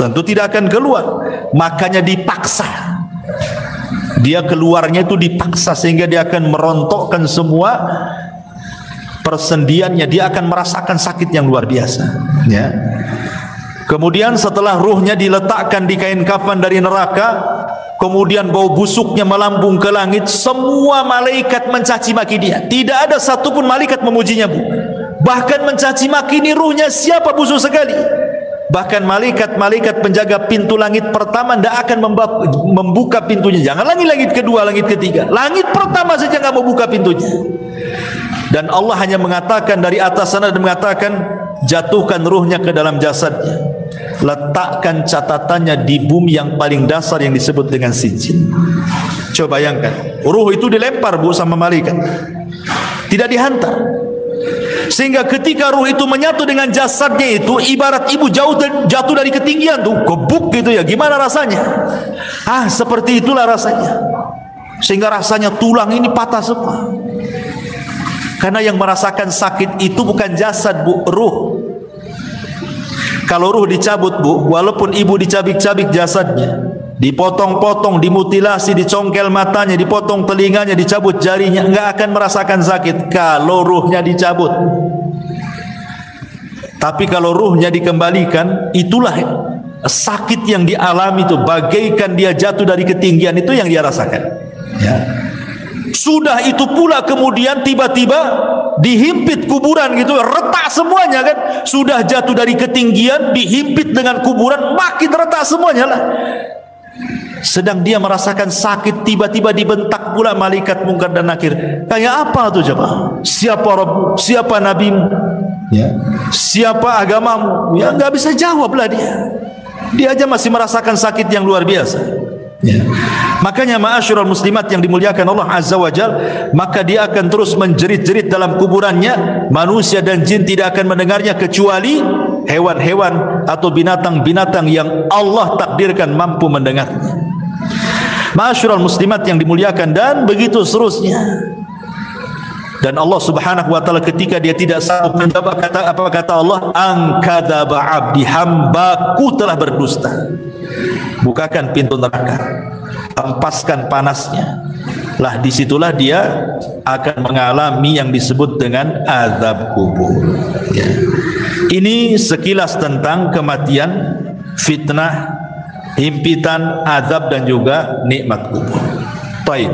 Tentu tidak akan keluar. Makanya dipaksa. Dia keluarnya itu dipaksa sehingga dia akan merontokkan semua persendiannya, dia akan merasakan sakit yang luar biasa, ya. Kemudian setelah ruhnya diletakkan di kain kafan dari neraka, kemudian bau busuknya melambung ke langit, semua malaikat mencaci maki dia. Tidak ada satupun malaikat memujinya, Bu. Bahkan mencaci maki, ini ruhnya siapa busuk sekali. Bahkan malaikat-malaikat penjaga pintu langit pertama tidak akan membuka pintunya. Jangan langit kedua, langit ketiga. Langit pertama saja nggak mau buka pintunya. Dan Allah hanya mengatakan dari atas sana dan mengatakan, jatuhkan ruhnya ke dalam jasadnya, letakkan catatannya di bumi yang paling dasar yang disebut dengan sijil. Coba bayangkan, ruh itu dilempar, Bu, sama malaikat, tidak dihantar. Sehingga ketika ruh itu menyatu dengan jasadnya itu, ibarat ibu jatuh dari ketinggian tuh, gebuk gitu ya, gimana rasanya? Seperti itulah rasanya. Sehingga rasanya tulang ini patah semua. Karena yang merasakan sakit itu bukan jasad, Bu, ruh. Kalau ruh dicabut, Bu, walaupun ibu dicabik-cabik jasadnya, dipotong-potong, dimutilasi, dicongkel matanya, dipotong telinganya, dicabut jarinya, enggak akan merasakan sakit kalau ruhnya dicabut. Tapi kalau ruhnya dikembalikan, itulah sakit yang dialami itu, bagaikan dia jatuh dari ketinggian, itu yang dia rasakan, ya. Sudah itu pula kemudian tiba-tiba dihimpit kuburan gitu, retak semuanya kan. Sudah jatuh dari ketinggian, dihimpit dengan kuburan, makin retak semuanya lah. Sedang dia merasakan sakit, tiba-tiba dibentak pula malaikat Munkar dan Nakir. Kayak apa tuh coba? Siapa Rabb? Siapa nabimu? Ya. Siapa agamamu? Ya, nggak bisa jawablah dia. Dia aja masih merasakan sakit yang luar biasa. Ya. Makanya ma'asyiral muslimat yang dimuliakan Allah Azza wa Jal, maka dia akan terus menjerit-jerit dalam kuburannya. Manusia dan jin tidak akan mendengarnya kecuali hewan-hewan atau binatang-binatang yang Allah takdirkan mampu mendengarnya. Ma'asyiral muslimat yang dimuliakan, dan begitu seterusnya. Dan Allah Subhanahu wa taala ketika dia tidak sanggup menjawab, apa kata Allah? Angkadzaba 'abdi, hambaku telah berdusta. Bukakan pintu neraka, hempaskan panasnya. Lah disitulah dia akan mengalami yang disebut dengan azab kubur. Ya. Ini sekilas tentang kematian, fitnah, himpitan, azab dan juga nikmat kubur. Baik.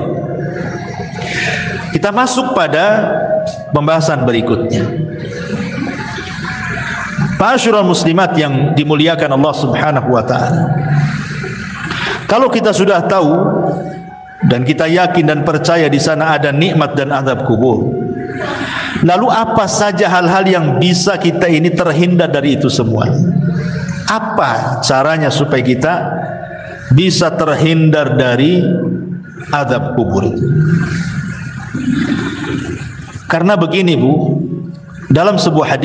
Kita masuk pada pembahasan berikutnya. Ma'asyiral muslimat yang dimuliakan Allah Subhanahu wa taala. Kalau kita sudah tahu dan kita yakin dan percaya di sana ada nikmat dan azab kubur, lalu apa saja hal-hal yang bisa kita ini terhindar dari itu semuanya? Apa caranya supaya kita bisa terhindar dari azab kubur itu? Karena begini, Bu, dalam sebuah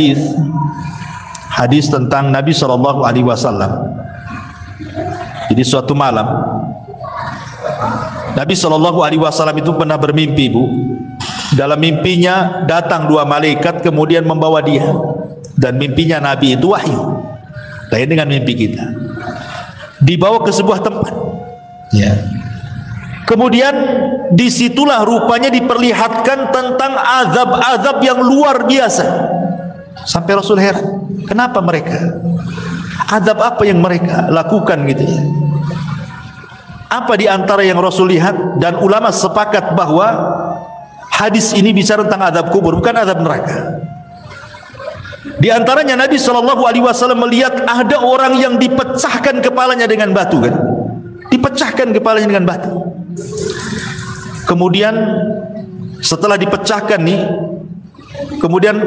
hadis tentang Nabi SAW. Jadi suatu malam Nabi SAW itu pernah bermimpi, Bu. Dalam mimpinya datang dua malaikat kemudian membawa dia, dan mimpinya Nabi itu wahyu, lain dengan mimpi kita. Dibawa ke sebuah tempat, ya. Kemudian disitulah rupanya diperlihatkan tentang azab-azab yang luar biasa. Sampai Rasul heran, kenapa mereka? Azab apa yang mereka lakukan gitu ya? Apa di antara yang Rasul lihat? Dan ulama sepakat bahwa hadis ini bicara tentang azab kubur, bukan azab neraka. Di antaranya Nabi SAW melihat ada orang yang dipecahkan kepalanya dengan batu, kan? Dipecahkan kepalanya dengan batu. Kemudian setelah dipecahkan nih, kemudian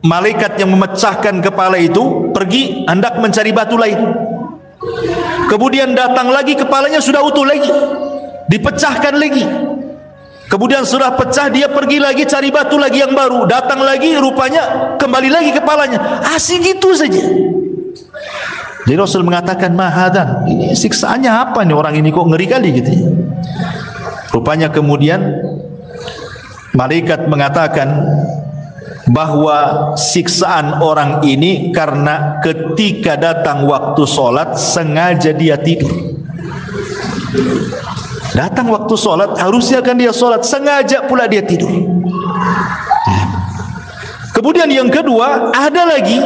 malaikat yang memecahkan kepala itu pergi hendak mencari batu lain. Kemudian datang lagi, kepalanya sudah utuh lagi, dipecahkan lagi. Kemudian sudah pecah, dia pergi lagi cari batu lagi yang baru, datang lagi, rupanya kembali lagi kepalanya. Asik gitu saja. Jadi Rasul mengatakan, mahadan, ini siksaannya apa nih, orang ini kok ngeri kali gitu ya. Rupanya kemudian malaikat mengatakan bahwa siksaan orang ini karena ketika datang waktu sholat sengaja dia tidur. Datang waktu sholat, harusnya kan dia sholat, sengaja pula dia tidur. Kemudian yang kedua, ada lagi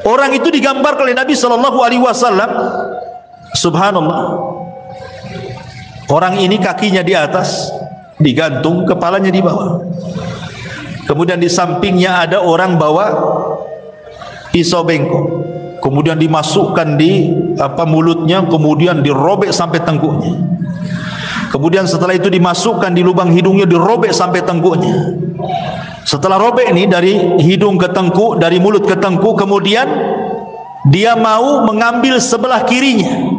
orang itu digambarkan oleh Nabi SAW. Subhanallah, orang ini kakinya di atas, digantung, kepalanya di bawah. Kemudian di sampingnya ada orang bawa pisau bengkok, kemudian dimasukkan di mulutnya, kemudian dirobek sampai tengkuknya. Kemudian setelah itu dimasukkan di lubang hidungnya, dirobek sampai tengkuknya. Setelah robek ini dari hidung ke tengkuk, dari mulut ke tengkuk, kemudian dia mau mengambil sebelah kirinya.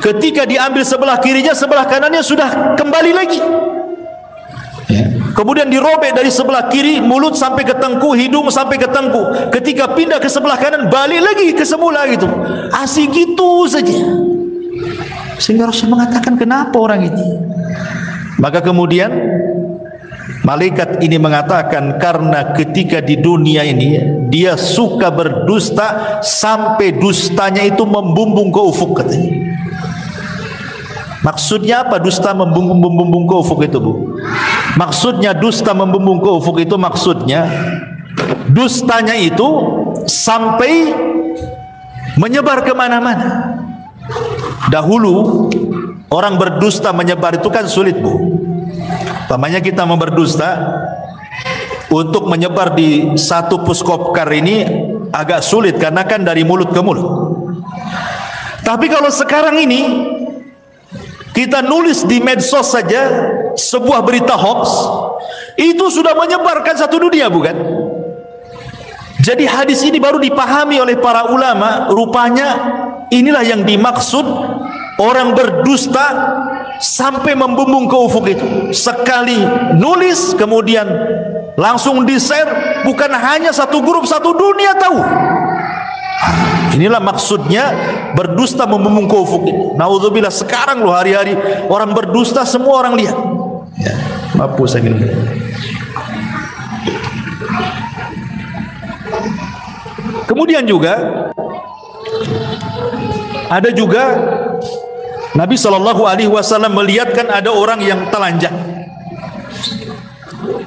Ketika diambil sebelah kirinya, sebelah kanannya sudah kembali lagi. Kemudian dirobek dari sebelah kiri, mulut sampai ke tengkuk, hidung sampai ke tengkuk. Ketika pindah ke sebelah kanan, balik lagi ke semula gitu. Asik gitu saja. Sehingga Rasul mengatakan, kenapa orang ini? Maka kemudian malaikat ini mengatakan, karena ketika di dunia ini dia suka berdusta sampai dustanya itu membumbung ke ufuk katanya. Maksudnya apa dusta membumbung ke ufuk itu, Bu? Maksudnya dusta membumbung ke ufuk itu, maksudnya dustanya itu sampai menyebar kemana-mana. Dahulu orang berdusta menyebar itu kan sulit, Bu. Pamannya kita mau berdusta, untuk menyebar di satu puskopkar ini agak sulit karena kan dari mulut ke mulut. Tapi kalau sekarang ini kita nulis di medsos saja sebuah berita hoax, itu sudah menyebarkan satu dunia, bukan? Jadi hadis ini baru dipahami oleh para ulama, rupanya inilah yang dimaksud orang berdusta sampai membumbung ke ufuk itu. Sekali nulis kemudian langsung di-share, bukan hanya satu grup, satu dunia tahu. Inilah maksudnya berdusta membumbung ke ufuk ini. Naudzubillah, sekarang loh hari-hari orang berdusta semua orang lihat. Ya, mampu saya minum. Kemudian juga ada juga Nabi SAW melihatkan ada orang yang telanjang,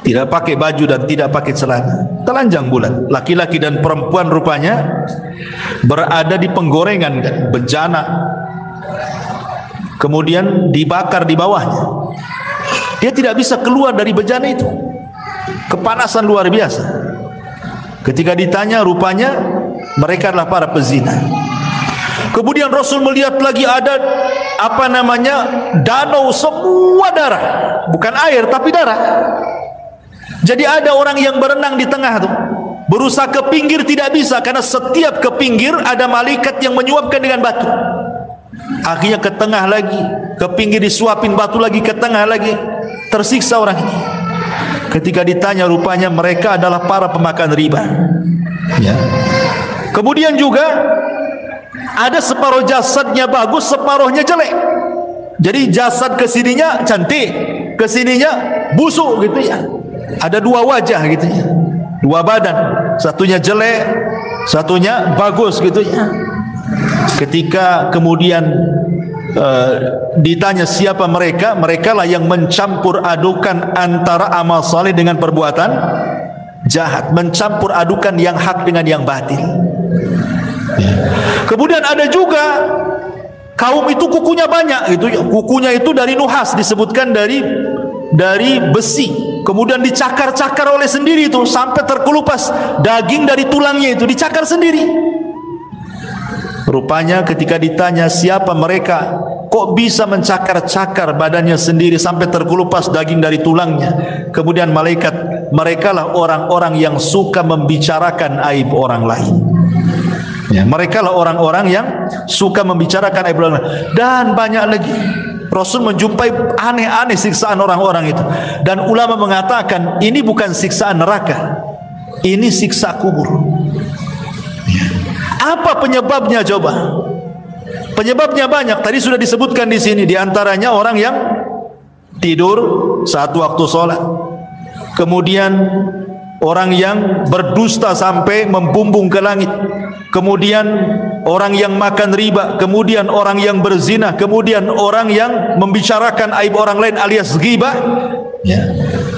tidak pakai baju dan tidak pakai celana, telanjang bulat, laki-laki dan perempuan rupanya berada di penggorengan kan, bejana, kemudian dibakar di bawahnya. Dia tidak bisa keluar dari bejana itu, kepanasan luar biasa. Ketika ditanya, rupanya mereka adalah para pezina. Kemudian Rasul melihat lagi ada danau semua darah, bukan air tapi darah. Jadi ada orang yang berenang di tengah itu, berusaha ke pinggir tidak bisa karena setiap ke pinggir ada malaikat yang menyuapkan dengan batu. Akhirnya ke tengah lagi, ke pinggir disuapin batu lagi, ke tengah lagi, tersiksa orang ini. Ketika ditanya, rupanya mereka adalah para pemakan riba. Ya. Kemudian juga ada separuh jasadnya bagus, separuhnya jelek. Jadi jasad kesininya cantik, kesininya busuk gitu ya. Ada dua wajah gitu ya, dua badan, satunya jelek, satunya bagus gitu ya. Ketika kemudian ditanya siapa mereka, mereka lah yang mencampur adukan antara amal saleh dengan perbuatan jahat, mencampur adukan yang hak dengan yang batil. Kemudian ada juga kaum itu kukunya banyak, itu kukunya itu dari nuhas, disebutkan dari besi, kemudian dicakar-cakar oleh sendiri itu sampai terkelupas daging dari tulangnya itu dicakar sendiri. Rupanya ketika ditanya siapa mereka, kok bisa mencakar-cakar badannya sendiri sampai terkelupas daging dari tulangnya. Kemudian malaikat, merekalah orang-orang yang suka membicarakan aib orang lain. Ya, merekalah orang-orang yang suka membicarakan aib orang lain. Dan banyak lagi. Rasul menjumpai aneh-aneh siksaan orang-orang itu, dan ulama mengatakan ini bukan siksaan neraka, ini siksa kubur. Apa penyebabnya coba? Penyebabnya banyak. Tadi sudah disebutkan di sini. Di antaranya orang yang tidur saat waktu sholat, kemudian orang yang berdusta sampai membumbung ke langit, kemudian orang yang makan riba, kemudian orang yang berzina, kemudian orang yang membicarakan aib orang lain alias ghibah.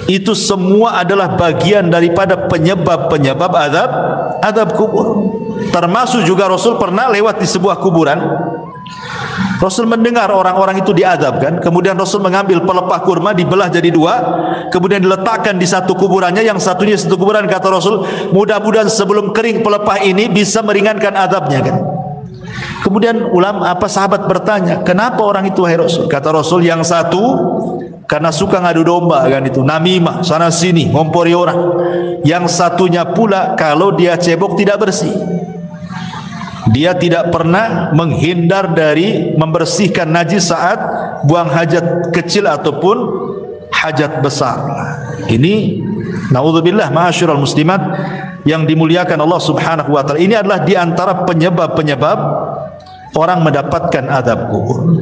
Itu semua adalah bagian daripada penyebab-penyebab azab kubur. Termasuk juga Rasul pernah lewat di sebuah kuburan. Rasul mendengar orang-orang itu diazabkan. Kemudian Rasul mengambil pelepah kurma, dibelah jadi dua, kemudian diletakkan di satu kuburannya, yang satunya satu kuburan. Kata Rasul, mudah-mudahan sebelum kering pelepah ini bisa meringankan azabnya kan. Kemudian sahabat bertanya, kenapa orang itu wahai Rasul? Kata Rasul, yang satu karena suka ngadu domba kan, itu namimah, sana sini ngompori orang. Yang satunya pula kalau dia cebok tidak bersih, dia tidak pernah menghindar dari membersihkan najis saat buang hajat kecil ataupun hajat besar. Ini naudzubillah ma'asyiral muslimat yang dimuliakan Allah Subhanahu wa taala. Ini adalah di antara penyebab-penyebab orang mendapatkan azab kubur.